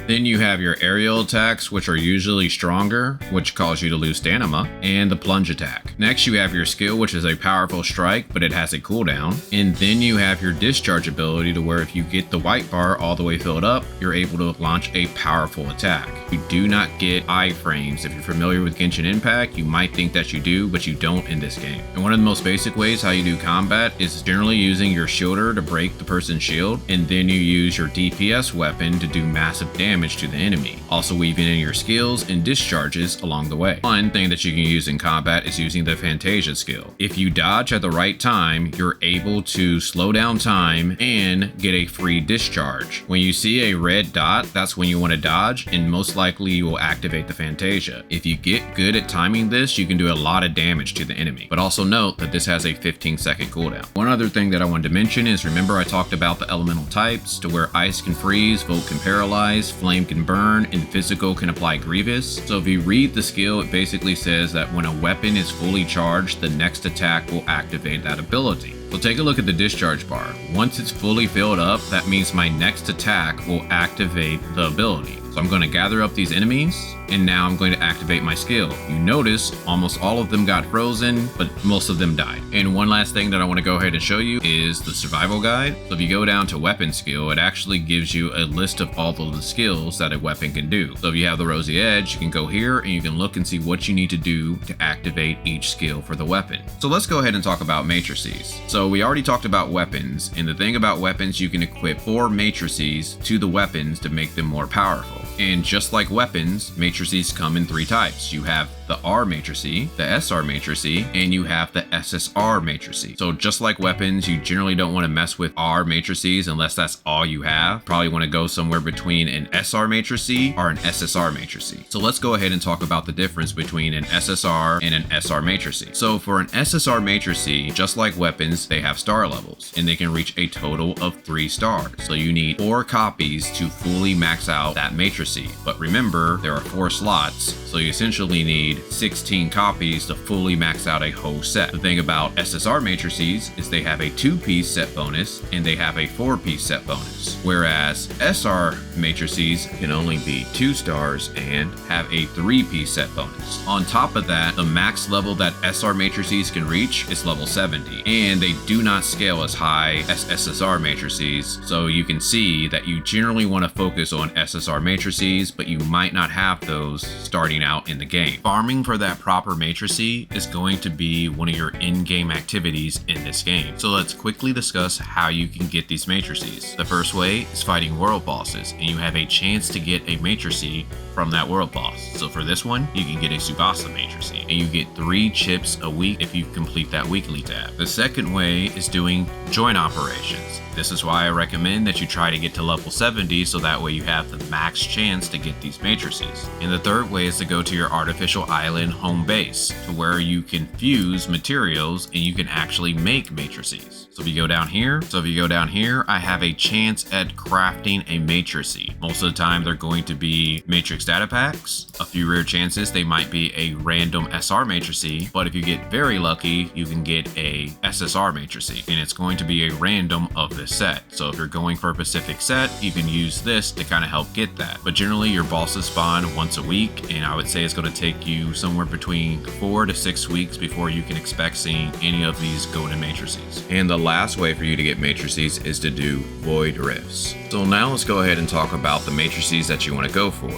then you have your aerial attacks, which are usually stronger, which cause you to lose stamina, and the plunge attack. Next you have your skill, which is a powerful strike, but it has a cooldown. And then you have your discharge ability, to where if you get the white bar all the way filled up, you're able to launch a powerful attack. You do not get iframes. If you're familiar with Genshin Impact, you might think that you do, but you don't in this game. And one of the most basic ways how you do combat is generally using your shielder to break the person's shield, and then you use your DPS weapon to do massive damage to the enemy, also weaving in your skills and discharges along the way. One thing that you can use in combat is using the Fantasia skill. If you dodge at the right time, you're able to slow down time and get a free discharge. When you see a red dot, that's when you want to dodge, and most likely you will activate the Fantasia. If you get good at timing this, you can do a lot of damage to the enemy. But also note that this has a 15-second cooldown. One other thing that I wanted to mention is, remember I talked about the elemental types, to where ice can freeze, volt can paralyze, flame can burn, and physical can apply grievous. So if you read the skill, it basically says that when a weapon is fully charged, the next attack will activate that ability. So take a look at the discharge bar. Once it's fully filled up, that means my next attack will activate the ability. So I'm going to gather up these enemies, and now I'm going to activate my skill. You notice almost all of them got frozen, but most of them died. And one last thing that I want to go ahead and show you is the survival guide. So if you go down to weapon skill, it actually gives you a list of all of the skills that a weapon can do. So if you have the rosy edge, you can go here and you can look and see what you need to do to activate each skill for the weapon. So let's go ahead and talk about matrices. So we already talked about weapons, and the thing about weapons, you can equip 4 matrices to the weapons to make them more powerful. And just like weapons, matrices come in 3 types. You have the R matrice, the SR matrice, and you have the SSR matrice. So just like weapons, you generally don't want to mess with R matrices unless that's all you have. Probably want to go somewhere between an SR matrice or an SSR matrice. So let's go ahead and talk about the difference between an SSR and an SR matrice. So for an SSR matrice, just like weapons, they have star levels, and they can reach a total of 3 stars. So you need 4 copies to fully max out that matrice. But remember, there are 4 slots, so you essentially need 16 copies to fully max out a whole set. The thing about SSR matrices is they have a 2-piece set bonus and they have a 4-piece set bonus, whereas SR matrices can only be 2 stars and have a 3-piece set bonus. On top of that, the max level that SR matrices can reach is level 70, and they do not scale as high as SSR matrices, so you can see that you generally want to focus on SSR matrices, but you might not have those starting out in the game. Farming for that proper matrice is going to be one of your in-game activities in this game. So let's quickly discuss how you can get these matrices. The first way is fighting world bosses, and you have a chance to get a matrice from that world boss. So for this one, you can get a Tsubasa matrice, and you get 3 chips a week if you complete that weekly tab. The second way is doing joint operations. This is why I recommend that you try to get to level 70, so that way you have the max chance to get these matrices. And the third way is to go to your artificial island home base, to where you can fuse materials and you can actually make matrices. So if you go down here, I have a chance at crafting a matrice. Most of the time they're going to be matrix data packs. A few rare chances they might be a random SR matrice, but if you get very lucky, you can get a SSR matrice, and it's going to be a random of this set. So if you're going for a specific set, you can use this to kind of help get that. But generally your bosses spawn once a week, and I would say it's going to take you somewhere between 4 to 6 weeks before you can expect seeing any of these golden matrices. And the last way for you to get matrices is to do void rifts. So now let's go ahead and talk about the matrices that you want to go for.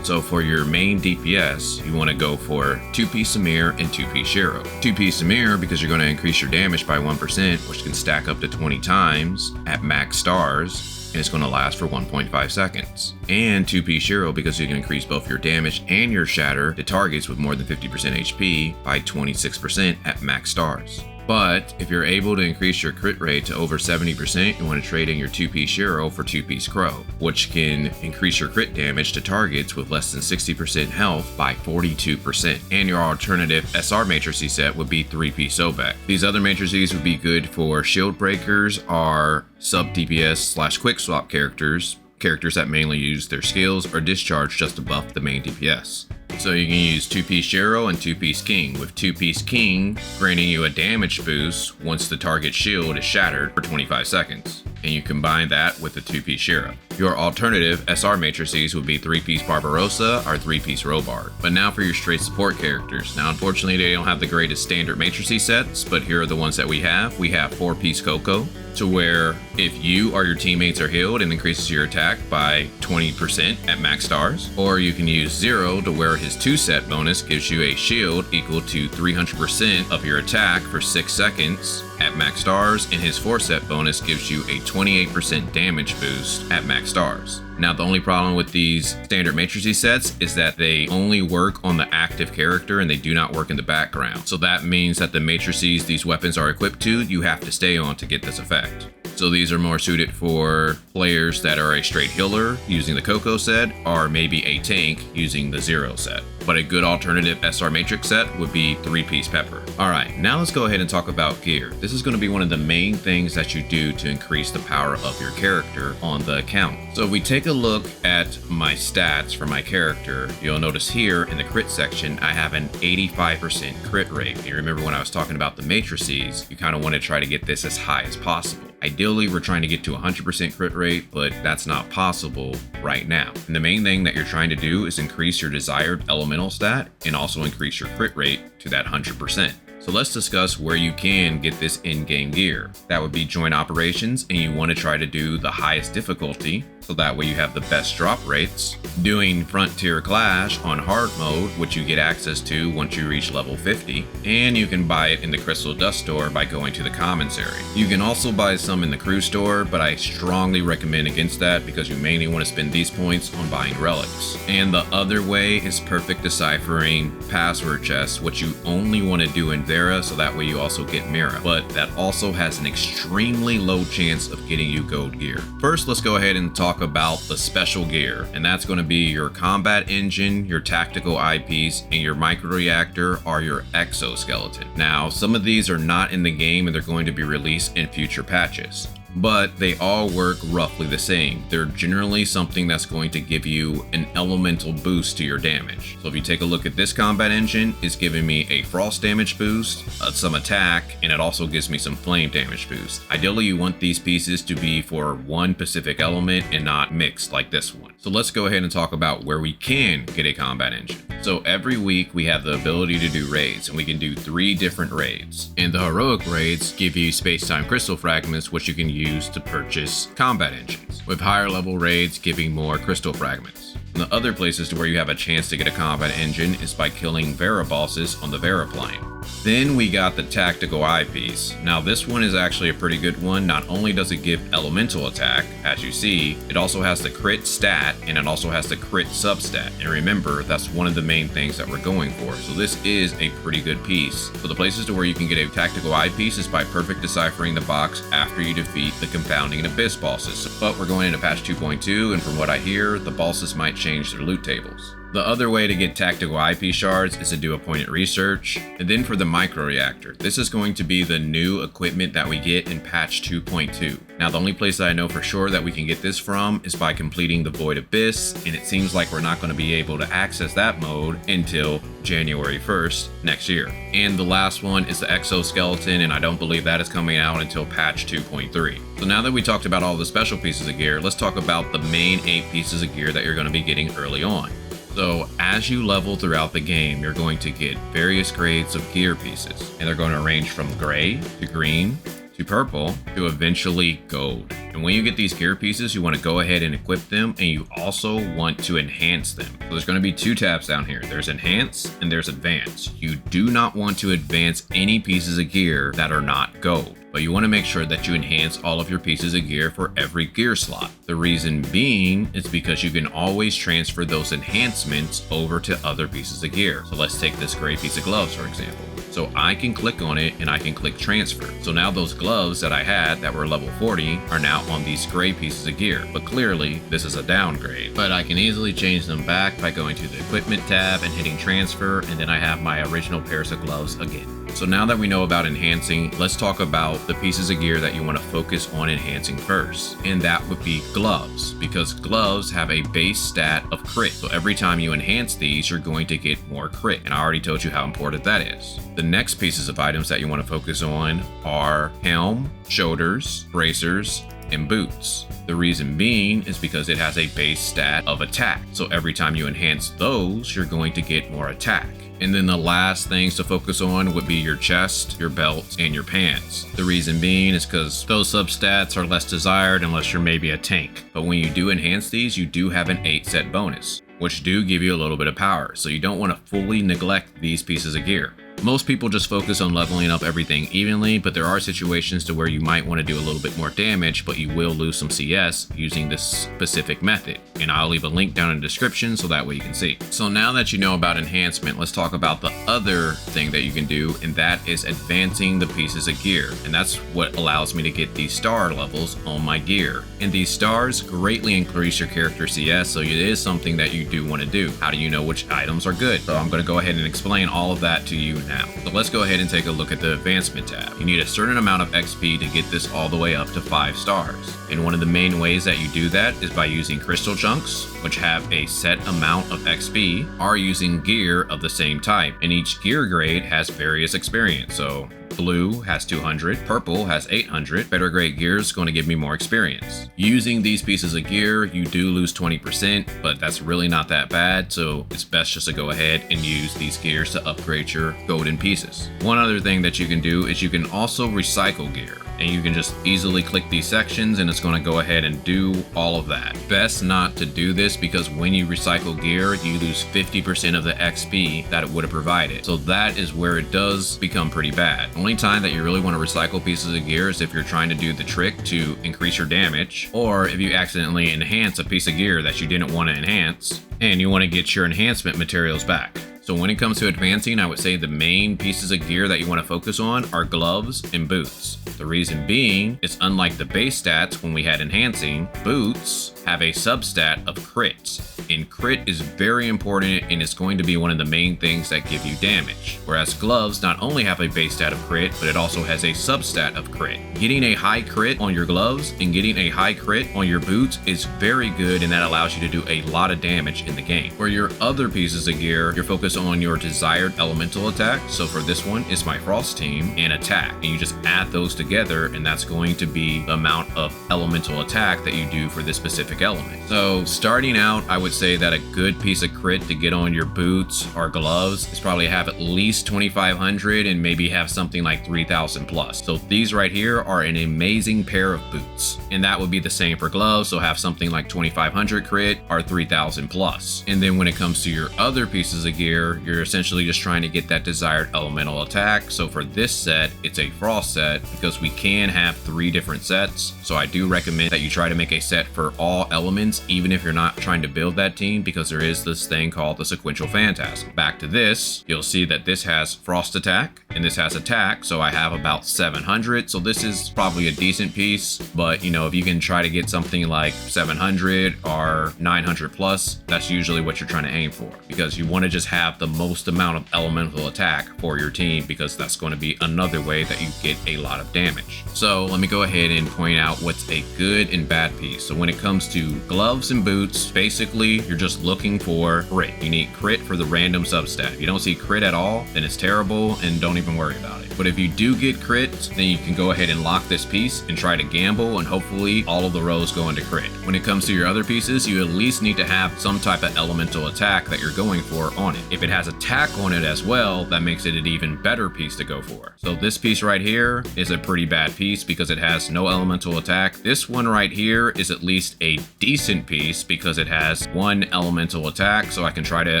So for your main DPS, you want to go for 2-piece Samir and 2-piece Shiro. 2-piece Samir because you're going to increase your damage by 1%, which can stack up to 20 times at max stars, and it's going to last for 1.5 seconds. And 2-piece Shiro because you can increase both your damage and your shatter to targets with more than 50% HP by 26% at max stars. But if you're able to increase your crit rate to over 70%, you want to trade in your 2-piece Shiro for 2-piece Crow, which can increase your crit damage to targets with less than 60% health by 42%. And your alternative SR matrices set would be 3-piece Sobek. These other matrices would be good for shield breakers, are sub DPS / quick swap characters that mainly use their skills or discharge just to buff the main DPS. So you can use 2-piece Shiro and 2-piece King, with 2-piece King granting you a damage boost once the target shield is shattered for 25 seconds. And you combine that with the 2-piece Shiro. Your alternative SR matrices would be 3-piece Barbarossa or 3-piece Robard. But now for your straight support characters. Now unfortunately they don't have the greatest standard matrices sets, but here are the ones that we have. We have 4-piece Coco, to where if you or your teammates are healed, it increases your attack by 20% at max stars. Or you can use Zero, to where his 2-set bonus gives you a shield equal to 300% of your attack for 6 seconds at max stars, and his 4-set bonus gives you a 28% damage boost at max stars. Now the only problem with these standard matrices sets is that they only work on the active character and they do not work in the background. So that means that the matrices these weapons are equipped to, you have to stay on to get this effect. So these are more suited for players that are a straight healer using the Coco set, or maybe a tank using the Zero set. But a good alternative SR Matrix set would be 3-piece Pepper. Alright, now let's go ahead and talk about gear. This is going to be one of the main things that you do to increase the power of your character on the account. So if we take a look at my stats for my character, you'll notice here in the crit section, I have an 85% crit rate. You remember when I was talking about the matrices, you kind of want to try to get this as high as possible. Ideally, we're trying to get to 100% crit rate, but that's not possible right now. And the main thing that you're trying to do is increase your desired elemental stat and also increase your crit rate to that 100%. So let's discuss where you can get this in-game gear. That would be joint operations, and you want to try to do the highest difficulty, so that way you have the best drop rates. Doing Frontier Clash on hard mode, which you get access to once you reach level 50, and you can buy it in the Crystal Dust store by going to the commissary. You can also buy some in the crew store, but I strongly recommend against that because you mainly want to spend these points on buying relics. And the other way is perfect deciphering password chests, which you only want to do in Vera, so that way you also get Mira, but that also has an extremely low chance of getting you gold gear. First, let's go ahead and talk about the special gear, and that's going to be your combat engine, your tactical eyepiece, and your microreactor or your exoskeleton. Now, some of these are not in the game and they're going to be released in future patches, but they all work roughly the same. They're generally something that's going to give you an elemental boost to your damage. So if you take a look at this combat engine, it's giving me a frost damage boost, some attack, and it also gives me some flame damage boost. Ideally, you want these pieces to be for one specific element and not mixed like this one. So let's go ahead and talk about where we can get a combat engine. So every week we have the ability to do raids, and we can do 3 different raids. And the heroic raids give you space-time crystal fragments, which you can use to purchase combat engines, with higher level raids giving more crystal fragments. And the other places to where you have a chance to get a combat engine is by killing Vera bosses on the Vera plane. Then we got the tactical eyepiece. Now this one is actually a pretty good one. Not only does it give elemental attack, as you see, it also has the crit stat and it also has the crit substat. And remember, that's one of the main things that we're going for. So this is a pretty good piece. So the places to where you can get a tactical eyepiece is by perfect deciphering the box after you defeat the compounding and abyss bosses. But we're going into patch 2.2, and from what I hear, the bosses might change their loot tables. The other way to get tactical eyepiece shards is to do appointed research. And then for the microreactor, this is going to be the new equipment that we get in patch 2.2. Now the only place that I know for sure that we can get this from is by completing the Void Abyss, and it seems like we're not going to be able to access that mode until January 1st next year. And the last one is the exoskeleton, and I don't believe that is coming out until patch 2.3. So now that we talked about all the special pieces of gear, let's talk about the main 8 pieces of gear that you're going to be getting early on. So as you level throughout the game, you're going to get various grades of gear pieces, and they're going to range from gray to green to purple to eventually gold. And when you get these gear pieces, you want to go ahead and equip them, and you also want to enhance them. So there's going to be 2 tabs down here. There's enhance and there's advance. You do not want to advance any pieces of gear that are not gold, but you want to make sure that you enhance all of your pieces of gear for every gear slot. The reason being is because you can always transfer those enhancements over to other pieces of gear. So let's take this gray piece of gloves, for example. So I can click on it and I can click transfer. So now those gloves that I had that were level 40 are now on these gray pieces of gear, but clearly this is a downgrade. But I can easily change them back by going to the equipment tab and hitting transfer, and then I have my original pairs of gloves again. So now that we know about enhancing, let's talk about the pieces of gear that you want to focus on enhancing first. And that would be gloves, because gloves have a base stat of crit. So every time you enhance these, you're going to get more crit. And I already told you how important that is. The next pieces of items that you want to focus on are helm, shoulders, bracers, and boots. The reason being is because it has a base stat of attack. So every time you enhance those, you're going to get more attack. And then the last things to focus on would be your chest, your belt, and your pants. The reason being is because those substats are less desired unless you're maybe a tank. But when you do enhance these, you do have an 8 set bonus, which do give you a little bit of power. So you don't want to fully neglect these pieces of gear. Most people just focus on leveling up everything evenly, but there are situations to where you might want to do a little bit more damage, but you will lose some CS using this specific method. And I'll leave a link down in the description so that way you can see. So now that you know about enhancement, let's talk about the other thing that you can do, and that is advancing the pieces of gear. And that's what allows me to get these star levels on my gear. And these stars greatly increase your character CS, so it is something that you do want to do. How do you know which items are good? So I'm going to go ahead and explain all of that to you now. So let's go ahead and take a look at the advancement tab. You need a certain amount of XP to get this all the way up to 5 stars. And one of the main ways that you do that is by using crystal chunks, which have a set amount of XP, or using gear of the same type. And each gear grade has various experience. So blue has 200, purple has 800, better grade gear is going to give me more experience. Using these pieces of gear, you do lose 20%, but that's really not that bad, so it's best just to go ahead and use these gears to upgrade your golden pieces. One other thing that you can do is you can also recycle gear. And you can just easily click these sections and it's going to go ahead and do all of that. Best not to do this because when you recycle gear, you lose 50% of the XP that it would have provided. So that is where it does become pretty bad. Only time that you really want to recycle pieces of gear is if you're trying to do the trick to increase your damage, or if you accidentally enhance a piece of gear that you didn't want to enhance and you want to get your enhancement materials back. So when it comes to advancing, I would say the main pieces of gear that you want to focus on are gloves and boots. The reason being is unlike the base stats when we had enhancing, boots have a substat of crits. And crit is very important and it's going to be one of the main things that give you damage. Whereas gloves not only have a base stat of crit, but it also has a substat of crit. Getting a high crit on your gloves and getting a high crit on your boots is very good, and that allows you to do a lot of damage in the game. For your other pieces of gear, you're focused on your desired elemental attack. So for this one, it's my frost team and attack. And you just add those together and that's going to be the amount of elemental attack that you do for this specific element. So starting out, I would say that a good piece of crit to get on your boots or gloves is probably have at least 2,500 and maybe have something like 3,000 plus. So these right here are an amazing pair of boots. And that would be the same for gloves. So have something like 2,500 crit or 3,000 plus. And then when it comes to your other pieces of gear, you're essentially just trying to get that desired elemental attack. So for this set, it's a frost set because we can have 3 different sets. So I do recommend that you try to make a set for all elements, even if you're not trying to build that team, because there is this thing called the sequential phantasm. Back to this, you'll see that this has frost attack and this has attack. So I have about 700. So this is probably a decent piece, but you know, if you can try to get something like 700 or 900 plus, that's usually what you're trying to aim for, because you want to just have the most amount of elemental attack for your team, because that's going to be another way that you get a lot of damage. So let me go ahead and point out what's a good and bad piece. So when it comes to gloves and boots, basically you're just looking for crit. You need crit for the random substat. If you don't see crit at all, then it's terrible and don't even worry about it. But if you do get crit, then you can go ahead and lock this piece and try to gamble, and hopefully all of the rows go into crit. When it comes to your other pieces, you at least need to have some type of elemental attack that you're going for on it. If it has attack on it as well, that makes it an even better piece to go for. So this piece right here is a pretty bad piece because it has no elemental attack. This one right here is at least a decent piece because it has 1 elemental attack, so I can try to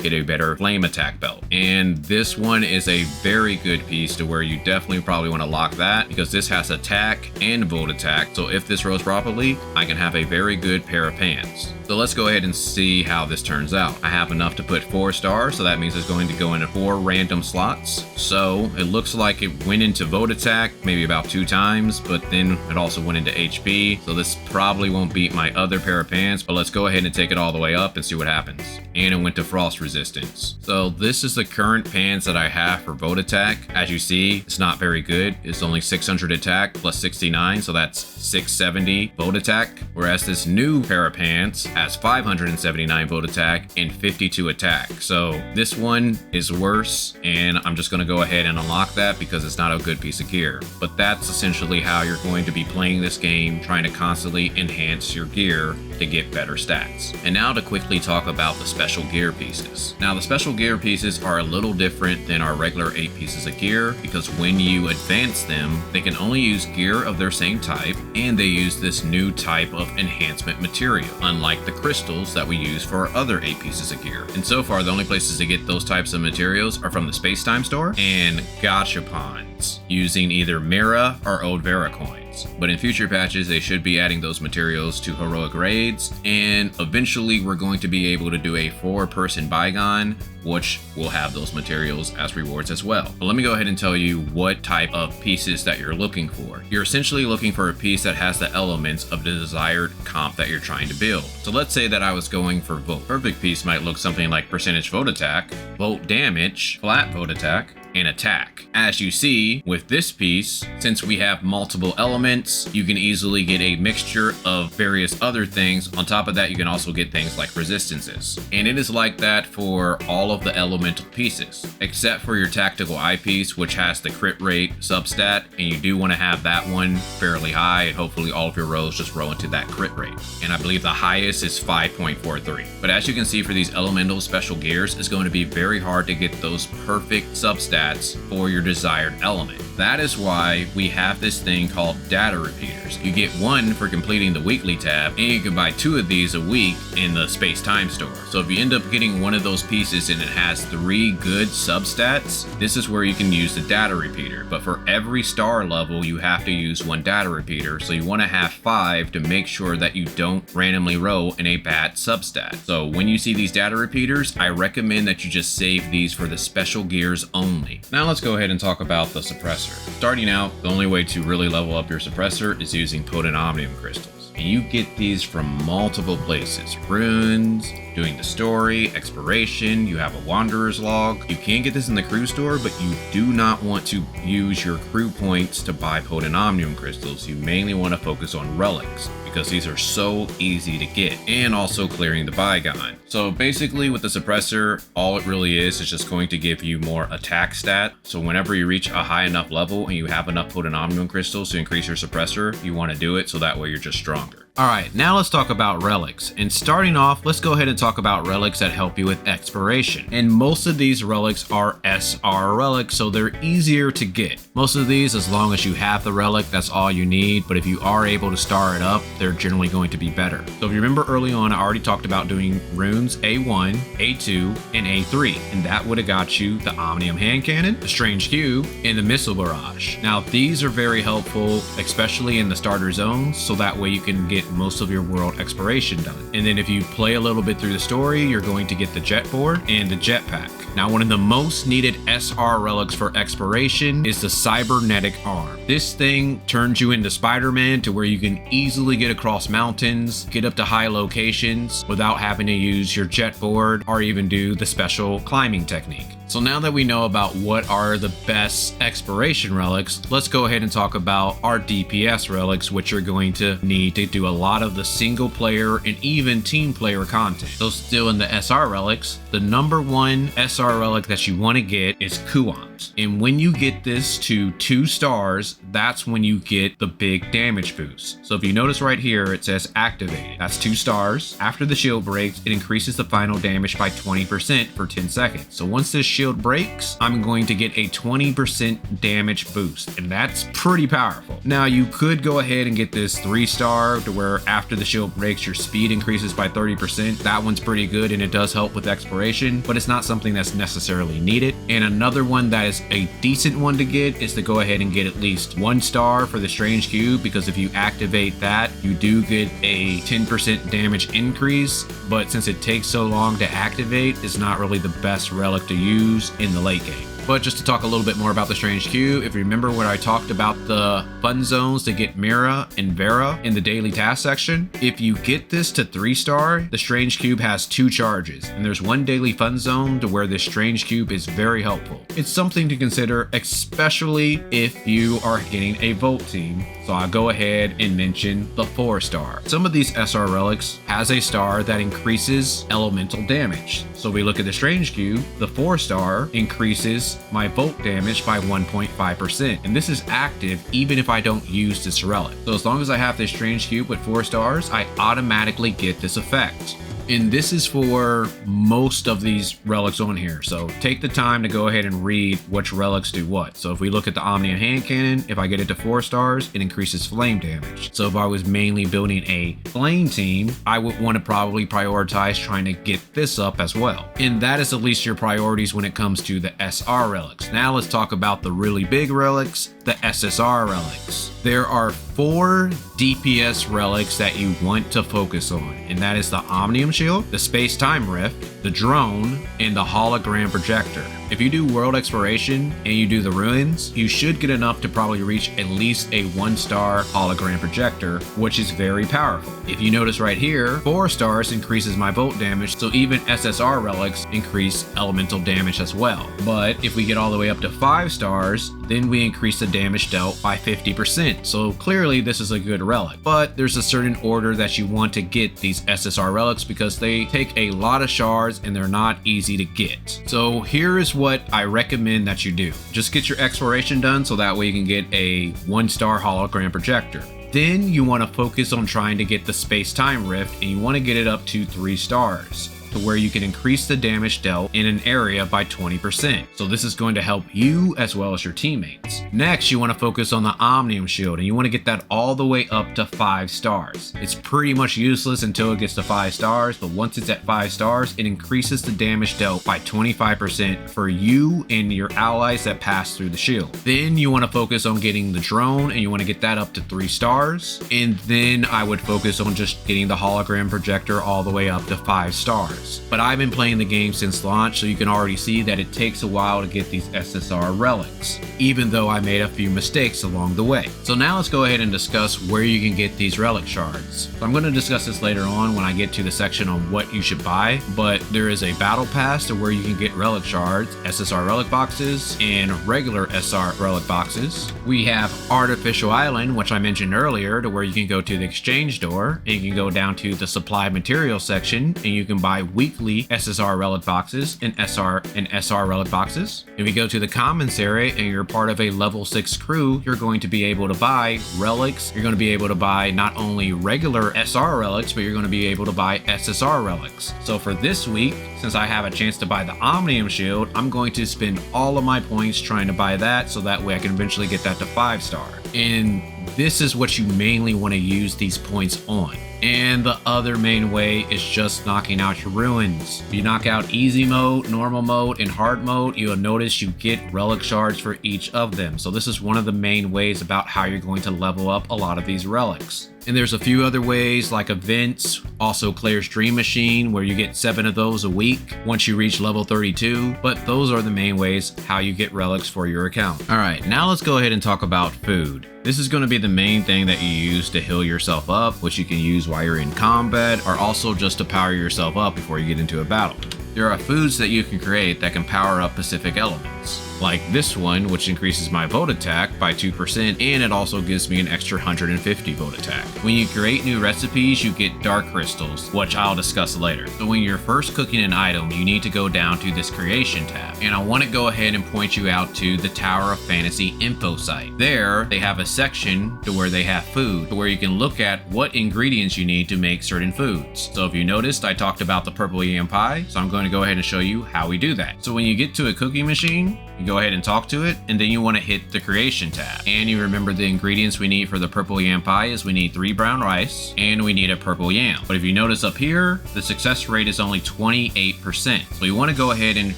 get a better flame attack belt. And this one is a very good piece to where you definitely probably want to lock that, because this has attack and volt attack. So if this rolls properly, I can have a very good pair of pants. So let's go ahead and see how this turns out. I have enough to put 4 stars, so that means it's going to go into 4 random slots. So it looks like it went into vote attack maybe about 2 times, but then it also went into HP. So this probably won't beat my other pair of pants, but let's go ahead and take it all the way up and see what happens. And it went to frost resistance. So this is the current pants that I have for vote attack. As you see, it's not very good. It's only 600 attack plus 69, so that's 670 vote attack. Whereas this new pair of pants has 579 vote attack and 52 attack. So this one is worse, and I'm just gonna go ahead and unlock that because it's not a good piece of gear. But that's essentially how you're going to be playing this game, trying to constantly enhance your gear to get better stats. And now to quickly talk about the special gear pieces. Now the special gear pieces are a little different than our regular 8 pieces of gear because when you advance them, they can only use gear of their same type, and they use this new type of enhancement material, unlike the crystals that we use for our other 8 pieces of gear. And so far, the only places to get those types of materials are from the Space-Time store and Gachapons, using either Mira or Old Vera coins. But in future patches, they should be adding those materials to heroic raids, and eventually we're going to be able to do a 4-person bygone, which will have those materials as rewards as well. But let me go ahead and tell you what type of pieces that you're looking for. You're essentially looking for a piece that has the elements of the desired comp that you're trying to build. So let's say that I was going for vote. Perfect piece might look something like percentage vote attack, vote damage, flat vote attack, and attack. As you see with this piece, since we have multiple elements, you can easily get a mixture of various other things. On top of that, you can also get things like resistances. And it is like that for all of the elemental pieces, except for your tactical eye piece, which has the crit rate substat, and you do want to have that one fairly high, and hopefully all of your rows just roll into that crit rate. And I believe the highest is 5.43. But as you can see, for these elemental special gears, it's going to be very hard to get those perfect substats for your desired element. That is why we have this thing called data repeaters. You get 1 for completing the weekly tab, and you can buy 2 of these a week in the Space-Time store. So if you end up getting one of those pieces and it has 3 good substats, this is where you can use the data repeater. But for every star level, you have to use 1 data repeater. So you want to have 5 to make sure that you don't randomly roll in a bad substat. So when you see these data repeaters, I recommend that you just save these for the special gears only. Now let's go ahead and talk about the suppressor. Starting out, the only way to really level up your suppressor is using potent omnium crystals. And you get these from multiple places. Runes, doing the story, exploration, you have a wanderer's log. You can get this in the crew store, but you do not want to use your crew points to buy potent omnium crystals. You mainly want to focus on relics, because these are so easy to get, and also clearing the bygone. So basically with the suppressor, all it really is just going to give you more attack stat. So whenever you reach a high enough level and you have enough potent omnium crystals to increase your suppressor, you want to do it so that way you're just stronger. Alright, now let's talk about relics. And starting off, let's go ahead and talk about relics that help you with exploration. And most of these relics are SR relics, so they're easier to get. Most of these, as long as you have the relic, that's all you need. But if you are able to star it up, they're generally going to be better. So if you remember early on, I already talked about doing runes A1, A2, and A3. And that would have got you the Omnium Hand Cannon, the Strange Cube, and the Missile Barrage. Now these are very helpful, especially in the starter zones, so that way you can get most of your world exploration done. And then if you play a little bit through the story, you're going to get the jet board and the jetpack. Now one of the most needed SR relics for exploration is the cybernetic arm. This thing turns you into Spider-Man to where you can easily get across mountains, get up to high locations without having to use your jet board or even do the special climbing technique. So now that we know about what are the best exploration relics, let's go ahead and talk about our DPS relics, which you're going to need to do a lot of the single player and even team player content. So still in the SR relics, the number 1 SR relic that you want to get is Kuans. And when you get this to 2 stars, that's when you get the big damage boost. So if you notice right here, it says activated. That's 2 stars. After the shield breaks, it increases the final damage by 20% for 10 seconds. So once this shield breaks, I'm going to get a 20% damage boost, and that's pretty powerful. Now you could go ahead and get this 3-star to where after the shield breaks your speed increases by 30%. That one's pretty good and it does help with exploration, but it's not something that's necessarily needed. And another one that is a decent one to get is to go ahead and get at least 1 star for the Strange Cube, because if you activate that, you do get a 10% damage increase, but since it takes so long to activate, it's not really the best relic to use in the late game. But just to talk a little bit more about the Strange Cube, if you remember when I talked about the fun zones to get Mira and Vera in the daily task section, if you get this to 3-star, the Strange Cube has 2 charges, and there's 1 daily fun zone to where this Strange Cube is very helpful. It's something to consider, especially if you are getting a Volt team. So I'll go ahead and mention the 4-star. Some of these SR relics has a star that increases elemental damage. So we look at the Strange Cube, the 4-star increases my Volt damage by 1.5%. And this is active even if I don't use this relic. So as long as I have this Strange Cube with 4 stars, I automatically get this effect. And this is for most of these relics on here. So take the time to go ahead and read which relics do what. So if we look at the Omnium Hand Cannon, if I get it to 4 stars, it increases flame damage. So if I was mainly building a flame team, I would want to probably prioritize trying to get this up as well. And that is at least your priorities when it comes to the SR relics. Now let's talk about the really big relics, the SSR relics. There are 4 DPS relics that you want to focus on, and that is the Omnium Shield, the Space-Time Rift, the Drone, and the Hologram Projector. If you do World Exploration and you do the Ruins, you should get enough to probably reach at least a 1-star Hologram Projector, which is very powerful. If you notice right here, 4 stars increases my Volt damage, so even SSR relics increase elemental damage as well. But if we get all the way up to 5 stars, then we increase the damage dealt by 50%. So clearly this is a good relic, but there's a certain order that you want to get these SSR relics because they take a lot of shards and they're not easy to get. So here is what I recommend that you do. Just get your exploration done so that way you can get a 1-star Hologram Projector. Then you want to focus on trying to get the Space-Time Rift, and you want to get it up to 3 stars. To where you can increase the damage dealt in an area by 20%. So this is going to help you as well as your teammates. Next, you want to focus on the Omnium Shield, and you want to get that all the way up to 5 stars. It's pretty much useless until it gets to 5 stars, but once it's at 5 stars, it increases the damage dealt by 25% for you and your allies that pass through the shield. Then you want to focus on getting the Drone, and you want to get that up to 3 stars. And then I would focus on just getting the Hologram Projector all the way up to 5 stars. But I've been playing the game since launch, so you can already see that it takes a while to get these SSR relics, even though I made a few mistakes along the way. So now let's go ahead and discuss where you can get these relic shards. So I'm going to discuss this later on when I get to the section on what you should buy, but there is a battle pass to where you can get relic shards, SSR relic boxes, and regular SR relic boxes. We have Artificial Island, which I mentioned earlier, to where you can go to the exchange door, and you can go down to the supply material section, and you can buy weekly SSR relic boxes and SR relic boxes. If you go to the commons area and you're part of a level 6 crew, you're going to be able to buy relics. You're going to be able to buy not only regular SR relics, but you're going to be able to buy SSR relics. So for this week, since I have a chance to buy the Omnium Shield, I'm going to spend all of my points trying to buy that, so that way I can eventually get that to 5 star. And this is what you mainly want to use these points on. And the other main way is just knocking out your ruins. If you knock out easy mode, normal mode, and hard mode, you'll notice you get relic shards for each of them. So this is one of the main ways about how you're going to level up a lot of these relics. And there's a few other ways like events, also Claire's Dream Machine, where you get 7 of those a week once you reach level 32, but those are the main ways how you get relics for your account. All right, now let's go ahead and talk about food. This is going to be the main thing that you use to heal yourself up, which you can use while you're in combat, or also just to power yourself up before you get into a battle. There are foods that you can create that can power up specific elements. ingredients. Like this one, which increases my volt attack by 2%, and it also gives me an extra 150 volt attack. When you create new recipes, you get dark crystals, which I'll discuss later. So when you're first cooking an item, you need to go down to this creation tab. And I want to go ahead and point you out to the Tower of Fantasy info site. There, they have a section to where they have food, to where you can look at what ingredients you need to make certain foods. So if you noticed, I talked about the purple yam pie, so I'm going to go ahead and show you how we do that. So when you get to a cooking machine, you go ahead and talk to it, and then you want to hit the creation tab. And you remember the ingredients we need for the purple yam pie is we need 3 brown rice and we need a purple yam. But if you notice up here, the success rate is only 28%. So you want to go ahead and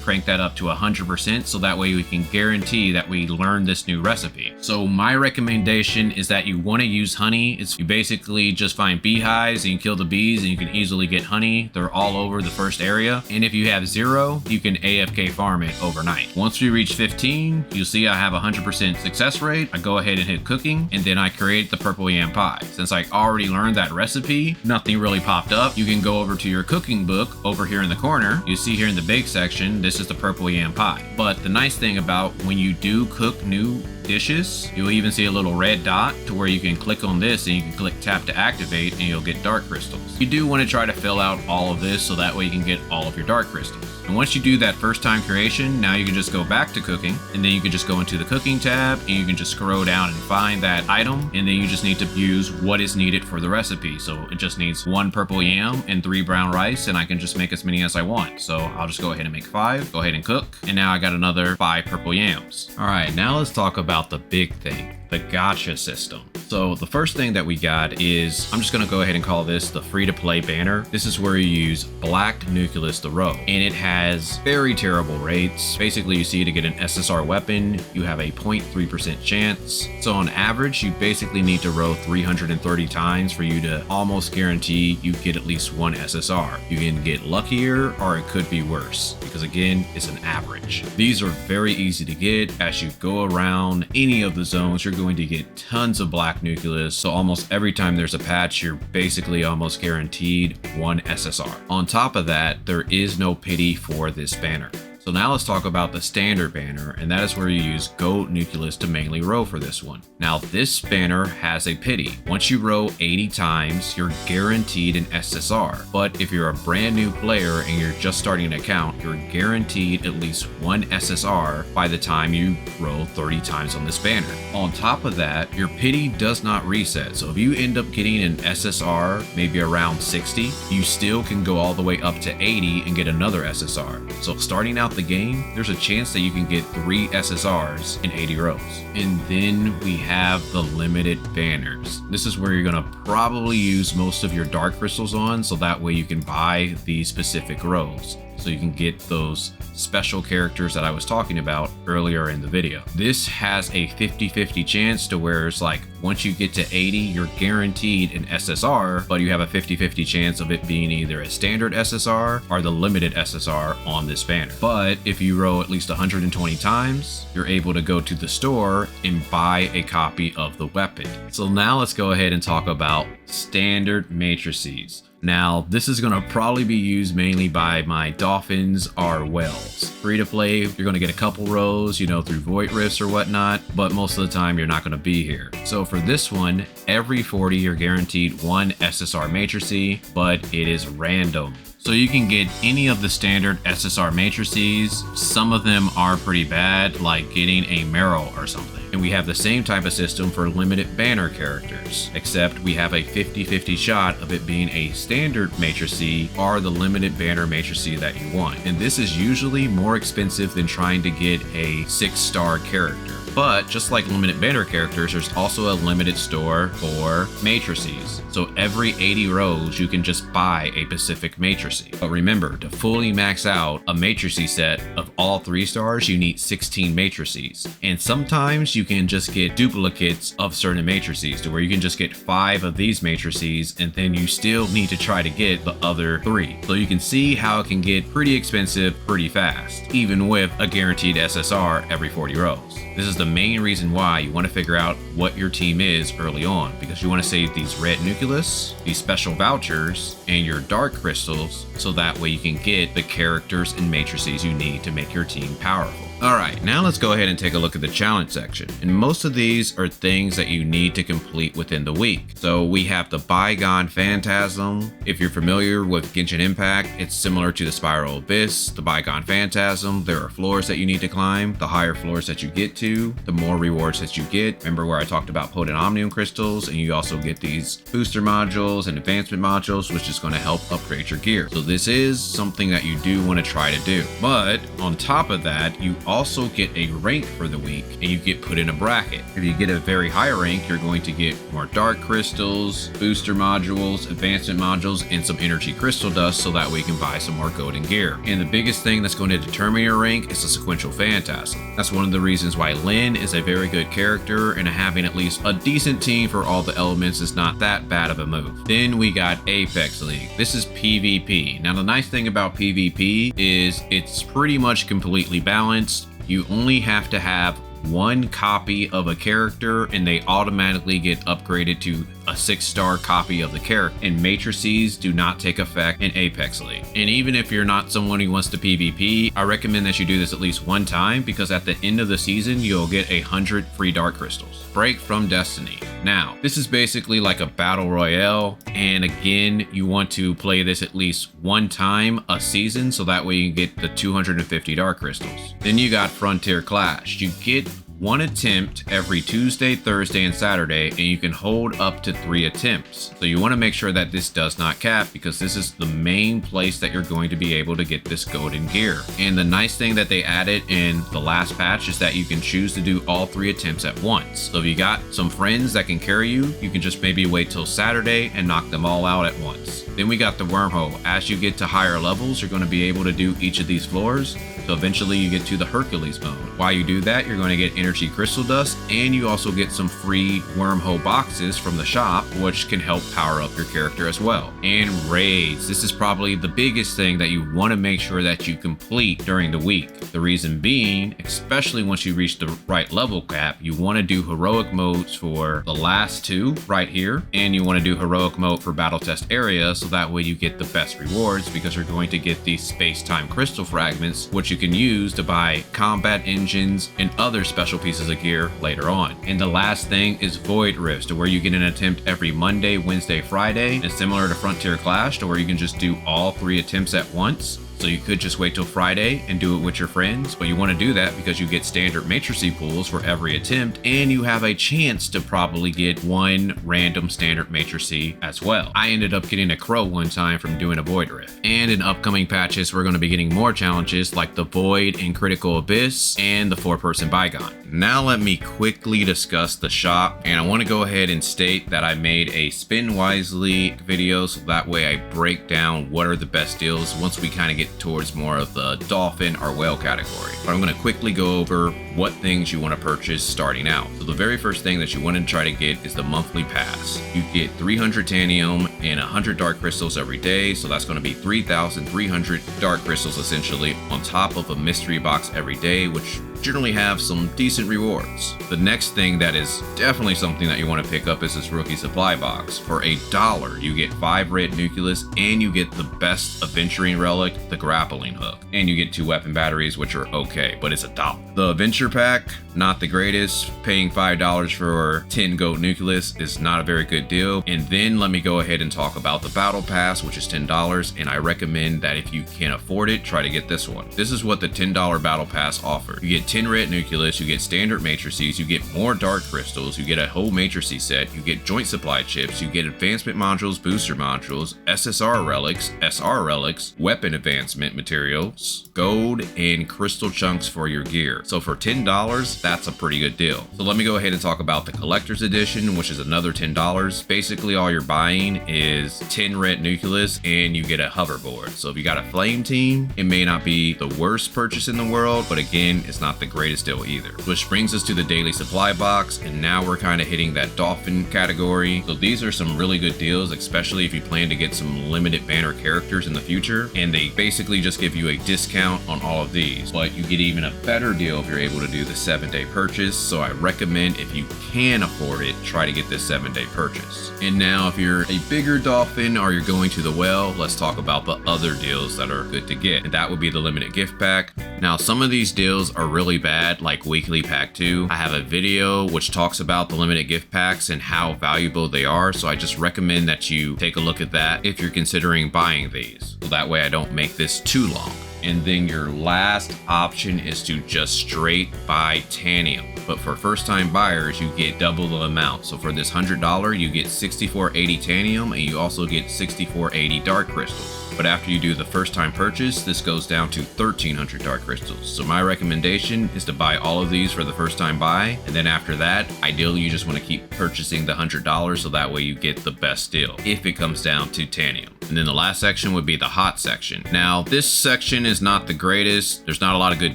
crank that up to 100% so that way we can guarantee that we learn this new recipe. So my recommendation is that you want to use honey. You basically just find beehives and you kill the bees and you can easily get honey. They're all over the first area. And if you have 0, you can AFK farm it overnight. Once we reach 15, you'll see I have 100% success rate. I go ahead and hit cooking, and then I create the purple yam pie. Since I already learned that recipe, nothing really popped up. You can go over to your cooking book over here in the corner. You see here in the bake section, this is the purple yam pie. But the nice thing about when you do cook new dishes, you'll even see a little red dot to where you can click on this and you can click tap to activate and you'll get dark crystals. You do want to try to fill out all of this so that way you can get all of your dark crystals. And once you do that first time creation, now you can just go back to cooking, and then you can just go into the cooking tab and you can just scroll down and find that item, and then you just need to use what is needed for the recipe. So it just needs 1 purple yam and 3 brown rice, and I can just make as many as I want. So I'll just go ahead and make 5, go ahead and cook, and now I got another 5 purple yams. All right, now let's talk about the big thing, the gacha system. So the first thing that we got is, I'm just gonna go ahead and call this the free-to-play banner. This is where you use Black Nucleus the row, and it has very terrible rates. Basically, you see to get an SSR weapon, you have a 0.3% chance. So on average, you basically need to row 330 times for you to almost guarantee you get at least 1 SSR. You can get luckier, or it could be worse, because again, it's an average. These are very easy to get. As you go around any of the zones, you're going to get tons of Black Nucleus, so almost every time there's a patch, you're basically almost guaranteed 1 SSR. On top of that, there is no pity for this banner. So now let's talk about the standard banner, and that is where you use Gold Nucleus to mainly row for this one. Now this banner has a pity. Once you row 80 times, you're guaranteed an SSR. But if you're a brand new player and you're just starting an account, you're guaranteed at least 1 SSR by the time you row 30 times on this banner. On top of that, your pity does not reset. So if you end up getting an SSR maybe around 60, you still can go all the way up to 80 and get another SSR. So starting out the game, there's a chance that you can get 3 SSRs in 80 rows. And then we have the limited banners. This is where you're gonna probably use most of your dark crystals on, so that way you can buy these specific rows. So you can get those special characters that I was talking about earlier in the video. This has a 50-50 chance to where it's like, once you get to 80, you're guaranteed an SSR, but you have a 50-50 chance of it being either a standard SSR or the limited SSR on this banner. But if you row at least 120 times, you're able to go to the store and buy a copy of the weapon. So now let's go ahead and talk about standard matrices. Now, this is going to probably be used mainly by my dolphins or whales. Free to play, you're going to get a couple rows, through void rifts or whatnot, but most of the time you're not going to be here. So for this one, every 40 you're guaranteed 1 SSR matrice, but it is random. So you can get any of the standard SSR matrices. Some of them are pretty bad, like getting a Marrow or something. And we have the same type of system for limited banner characters, except we have a 50-50 shot of it being a standard matrice or the limited banner matrice that you want. And this is usually more expensive than trying to get a 6-star character. But just like limited banner characters, there's also a limited store for matrices. So every 80 rows, you can just buy a specific matrice. But remember, to fully max out a matrice set of all 3 stars, you need 16 matrices. And sometimes you can just get duplicates of certain matrices to where you can just get 5 of these matrices, and then you still need to try to get the other 3. So you can see how it can get pretty expensive pretty fast, even with a guaranteed SSR every 40 rows. This is the main reason why you want to figure out what your team is early on, because you want to save these red nucleus, these special vouchers, and your dark crystals, so that way you can get the characters and matrices you need to make your team powerful. Alright, now let's go ahead and take a look at the challenge section. And most of these are things that you need to complete within the week. So we have the Bygone Phantasm. If you're familiar with Genshin Impact, it's similar to the Spiral Abyss, the Bygone Phantasm. There are floors that you need to climb. The higher floors that you get to, the more rewards that you get. Remember where I talked about potent omnium crystals, and you also get these booster modules and advancement modules, which is going to help upgrade your gear. So this is something that you do want to try to do. But on top of that, you also get a rank for the week, and you get put in a bracket. If you get a very high rank, you're going to get more dark crystals, booster modules, advancement modules, and some energy crystal dust, so that way you can buy some more golden gear. And the biggest thing that's going to determine your rank is the sequential phantasm. That's one of the reasons why Lin is a very good character, and having at least a decent team for all the elements is not that bad of a move. Then we got Apex League. This is PvP. Now the nice thing about PvP is it's pretty much completely balanced. You only have to have one copy of a character and they automatically get upgraded to a 6-star copy of the character, and matrices do not take effect in Apex League. And even if you're not someone who wants to PvP, I recommend that you do this at least one time, because at the end of the season you'll get 100 free dark crystals. Break from Destiny. Now this is basically like a battle royale, and again you want to play this at least one time a season, so that way you can get the 250 dark crystals. Then you got Frontier Clash. You get one attempt every Tuesday, Thursday, and Saturday, and you can hold up to 3 attempts. So you want to make sure that this does not cap, because this is the main place that you're going to be able to get this golden gear. And the nice thing that they added in the last patch is that you can choose to do all 3 attempts at once. So if you got some friends that can carry you, you can just maybe wait till Saturday and knock them all out at once. Then we got the wormhole. As you get to higher levels, you're going to be able to do each of these floors. So eventually you get to the Hercules mode. While you do that, you're going to get energy crystal dust, and you also get some free wormhole boxes from the shop, which can help power up your character as well. And raids. This is probably the biggest thing that you want to make sure that you complete during the week. The reason being, especially once you reach the right level cap, you want to do heroic modes for the last 2 right here, and you want to do heroic mode for battle test area, so that way you get the best rewards, because you're going to get these space-time crystal fragments, which you can use to buy combat engines and other special pieces of gear later on. And the last thing is Void Rifts, to where you get an attempt every Monday, Wednesday, Friday, and similar to Frontier Clash, to where you can just do all 3 attempts at once. So you could just wait till Friday and do it with your friends, but you want to do that because you get standard matrice pools for every attempt, and you have a chance to probably get 1 random standard matrice as well. I ended up getting a crow one time from doing a Void Rift. And in upcoming patches, we're going to be getting more challenges like the Void and Critical Abyss and the 4-person Bygone. Now let me quickly discuss the shop, and I want to go ahead and state that I made a Spend Wisely video, so that way I break down what are the best deals once we kind of get towards more of the dolphin or whale category. But I'm going to quickly go over what things you want to purchase starting out. So the very first thing that you want to try to get is the monthly pass. You get 300 tanium and 100 dark crystals every day, so that's going to be 3,300 dark crystals essentially, on top of a mystery box every day, which generally have some decent rewards. The next thing that is definitely something that you want to pick up is this rookie supply box. For $1, you get 5 red nucleus, and you get the best adventuring relic, the grappling hook, and you get 2 weapon batteries, which are okay, but it's $1. The adventure pack, not the greatest. Paying $5 for 10 gold nucleus is not a very good deal. And then let me go ahead and talk about the battle pass, which is $10, and I recommend that if you can't afford it, try to get this one. This is what the $10 battle pass offers. You get 10 red nucleus, you get standard matrices, you get more dark crystals, you get a whole matrice set, you get joint supply chips, you get advancement modules, booster modules, SSR relics, SR relics, weapon advancement materials, gold, and crystal chunks for your gear. So for $10, that's a pretty good deal. So let me go ahead and talk about the collector's edition, which is another $10. Basically all you're buying is 10 red nucleus, and you get a hoverboard. So if you got a flame team, it may not be the worst purchase in the world, but again, it's not the greatest deal either. Which brings us to the daily supply box, and now we're kind of hitting that dolphin category. So these are some really good deals, especially if you plan to get some limited banner characters in the future, and they basically just give you a discount on all of these. But you get even a better deal if you're able to do the 7-day purchase, so I recommend, if you can afford it, try to get this 7-day purchase. And now if you're a bigger dolphin or you're going to the whale, let's talk about the other deals that are good to get, and that would be the limited gift pack. Now some of these deals are really really bad, like Weekly Pack 2, I have a video which talks about the limited gift packs and how valuable they are, so I just recommend that you take a look at that if you're considering buying these. So that way I don't make this too long. And then your last option is to just straight buy Tanium. But for first time buyers, you get double the amount. So for this $100, you get 6480 Tanium and you also get 6480 Dark Crystals. But after you do the first time purchase, this goes down to 1300 Dark Crystals. So my recommendation is to buy all of these for the first time buy. And then after that, ideally you just want to keep purchasing the $100 so that way you get the best deal if it comes down to Tanium. And then the last section would be the hot section. Now this section is not the greatest. There's not a lot of good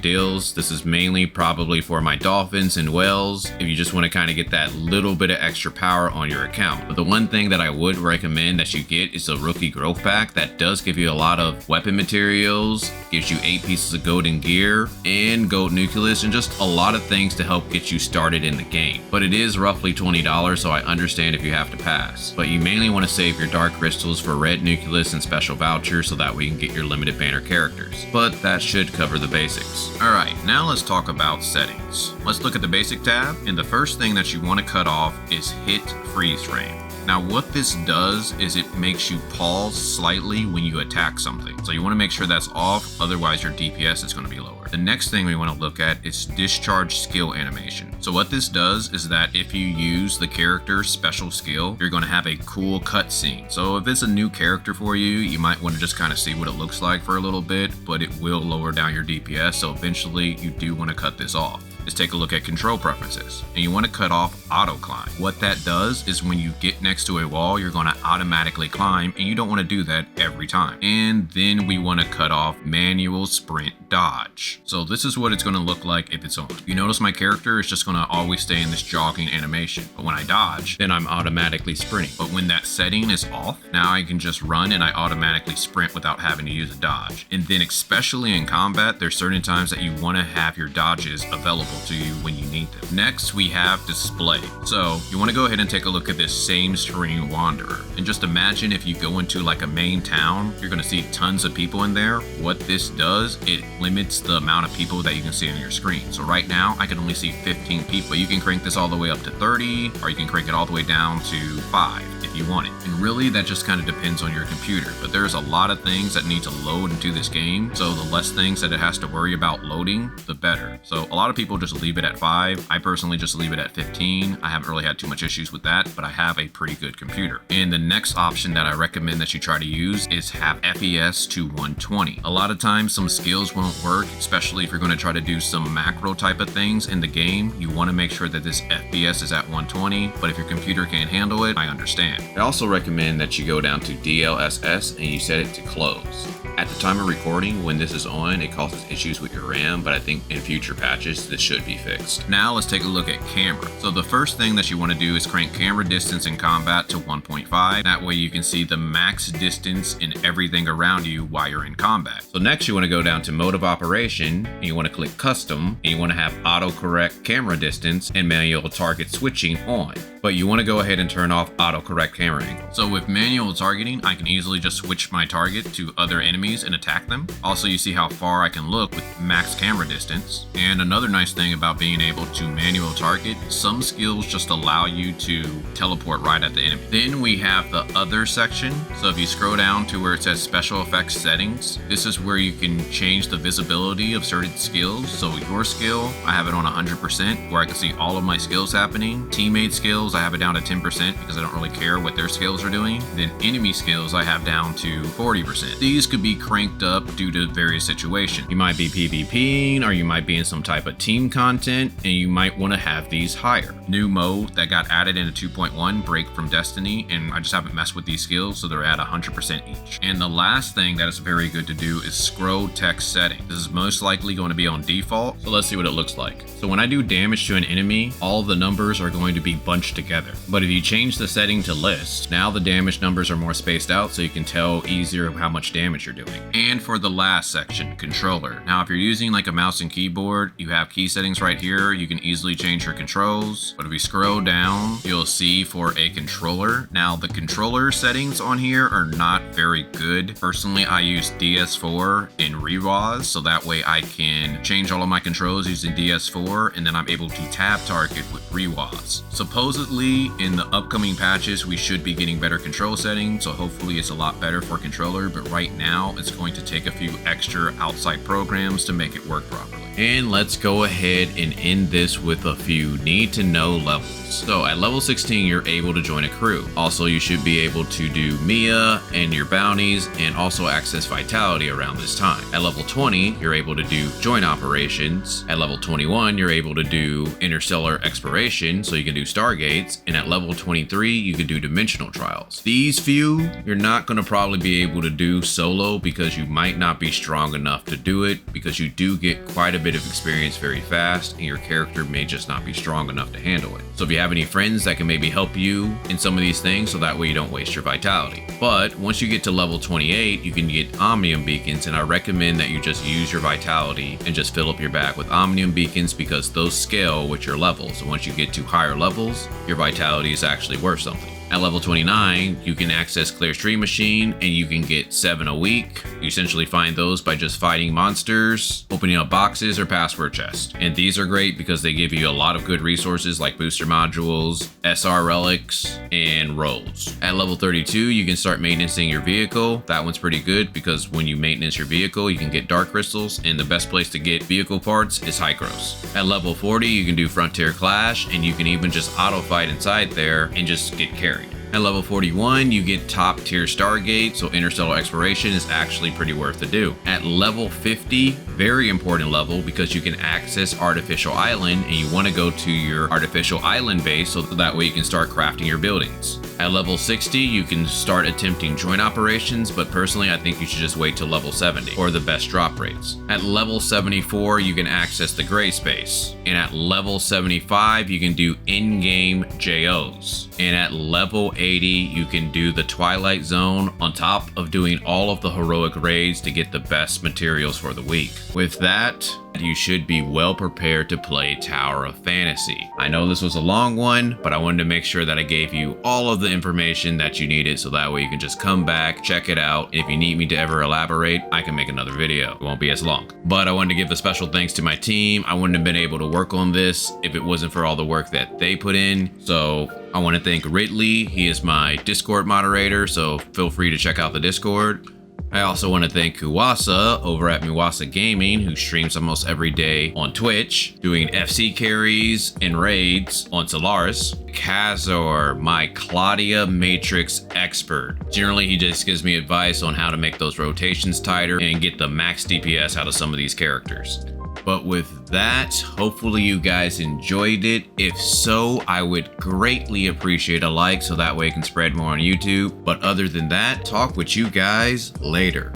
deals. This is mainly probably for my dolphins and whales if you just want to kind of get that little bit of extra power on your account. But the one thing that I would recommend that you get is a rookie growth pack that does give you a lot of weapon materials, gives you 8 pieces of golden gear and gold nucleus, and just a lot of things to help get you started in the game. But it is roughly $20, so I understand if you have to pass. But you mainly want to save your dark crystals for red nucleus and special vouchers so that way you can get your limited banner characters. But that should cover the basics. Alright, now let's talk about settings. Let's look at the basic tab, and the first thing that you want to cut off is hit freeze frame. Now what this does is it makes you pause slightly when you attack something. So you want to make sure that's off, otherwise your DPS is going to be lower. The next thing we want to look at is discharge skill animation. So what this does is that if you use the character's special skill, you're going to have a cool cutscene. So if it's a new character for you, you might want to just kind of see what it looks like for a little bit, but it will lower down your DPS. So eventually you do want to cut this off. Is take a look at control preferences, and you want to cut off auto climb. What that does is when you get next to a wall, you're going to automatically climb, and you don't want to do that every time. And then we want to cut off manual sprint dodge. So this is what it's going to look like if it's on. You notice my character is just going to always stay in this jogging animation, but when I dodge, then I'm automatically sprinting. But when that setting is off, now I can just run and I automatically sprint without having to use a dodge. And then especially in combat, there's certain times that you want to have your dodges available to you when you need them. Next, we have display. So you want to go ahead and take a look at this same screen wanderer. And just imagine if you go into like a main town, you're going to see tons of people in there. What this does, it limits the amount of people that you can see on your screen. So right now, I can only see 15 people. But you can crank this all the way up to 30, or you can crank it all the way down to 5 if you want it. And really, that just kind of depends on your computer. But there's a lot of things that need to load into this game. So the less things that it has to worry about loading, the better. So a lot of people just leave it at 5. I personally just leave it at 15. I haven't really had too much issues with that, but I have a pretty good computer. And the next option that I recommend that you try to use is have FPS to 120. A lot of times some skills won't work, especially if you're going to try to do some macro type of things in the game. You want to make sure that this FPS is at 120, but if your computer can't handle it, I understand. I also recommend that you go down to DLSS and you set it to close. At the time of recording, when this is on, it causes issues with your RAM, but I think in future patches, this should be fixed. Now let's take a look at camera. So the first thing that you want to do is crank camera distance in combat to 1.5. That way you can see the max distance in everything around you while you're in combat. So next you want to go down to mode of operation, and you want to click custom, and you want to have autocorrect camera distance and manual target switching on. But you want to go ahead and turn off autocorrect camera angle. So with manual targeting, I can easily just switch my target to other enemies and attack them. Also, you see how far I can look with max camera distance. And another nice thing about being able to manual target, some skills just allow you to teleport right at the enemy. Then we have the other section. So if you scroll down to where it says special effects settings, this is where you can change the visibility of certain skills. So your skill, I have it on 100% where I can see all of my skills happening. Teammate skills, I have it down to 10% because I don't really care what their skills are doing. Then enemy skills, I have down to 40%. These could be cranked up due to various situations. You might be PvPing, or you might be in some type of team content, and you might want to have these higher. New mode that got added in a 2.1, Break from Destiny, and I just haven't messed with these skills, so they're at 100% each. And the last thing that is very good to do is scroll text setting. This is most likely going to be on default, so let's see what it looks like. So when I do damage to an enemy, all the numbers are going to be bunched together. But if you change the setting to list, now the damage numbers are more spaced out, so you can tell easier how much damage you're doing. doing. And for the last section, controller. Now, if you're using like a mouse and keyboard, you have key settings right here. You can easily change your controls. But if we scroll down, you'll see for a controller. Now, the controller settings on here are not very good. Personally, I use DS4 in ReWAS, so that way I can change all of my controls using DS4, and then I'm able to tab target with ReWAS. Supposedly, in the upcoming patches, we should be getting better control settings, so hopefully it's a lot better for controller, but right now it's going to take a few extra outside programs to make it work properly. And let's go ahead and end this with a few need to know levels. So at level 16, you're able to join a crew. Also, you should be able to do Mia and your bounties and also access vitality around this time. At level 20, you're able to do joint operations. At level 21, you're able to do interstellar exploration, so you can do stargates. And at level 23, you can do dimensional trials. These few, you're not going to probably be able to do solo because you might not be strong enough to do it, because you do get quite a bit of experience very fast and your character may just not be strong enough to handle it. So if you have any friends that can maybe help you in some of these things, so that way you don't waste your vitality. But once you get to level 28, you can get omnium beacons, and I recommend that you just use your vitality and just fill up your bag with omnium beacons, because those scale with your levels. So once you get to higher levels, your vitality is actually worth something. At level 29, you can access Clear Stream Machine, and you can get 7 a week. You essentially find those by just fighting monsters, opening up boxes, or password chests. And these are great because they give you a lot of good resources like booster modules, SR relics, and rolls. At level 32, you can start maintaining your vehicle. That one's pretty good because when you maintenance your vehicle, you can get dark crystals, and the best place to get vehicle parts is Hycros. At level 40, you can do Frontier Clash, and you can even just auto fight inside there and just get carried. At level 41, you get top tier Stargate, so interstellar exploration is actually pretty worth to do. At level 50, very important level because you can access Artificial Island, and you want to go to your Artificial Island base so that way you can start crafting your buildings. At level 60, you can start attempting joint operations, but personally I think you should just wait till level 70 for the best drop rates. At level 74, you can access the gray space. And at level 75, you can do in-game JOs. And at level 80, you can do the Twilight Zone on top of doing all of the heroic raids to get the best materials for the week. With that, you should be well prepared to play Tower of Fantasy. I know this was a long one, but I wanted to make sure that I gave you all of the information that you needed, so that way you can just come back, check it out. And if you need me to ever elaborate, I can make another video. It won't be as long. But I wanted to give a special thanks to my team. I wouldn't have been able to work on this if it wasn't for all the work that they put in. So I want to thank Ridley. He is my Discord moderator, so feel free to check out the Discord. I also want to thank Kuwasa over at Miwasa Gaming, who streams almost every day on Twitch, doing FC carries and raids on Solaris. Kazor, my Claudia Matrix expert. Generally, he just gives me advice on how to make those rotations tighter and get the max DPS out of some of these characters. But with that, hopefully you guys enjoyed it. If so, I would greatly appreciate a like so that way it can spread more on YouTube. But other than that, talk with you guys later.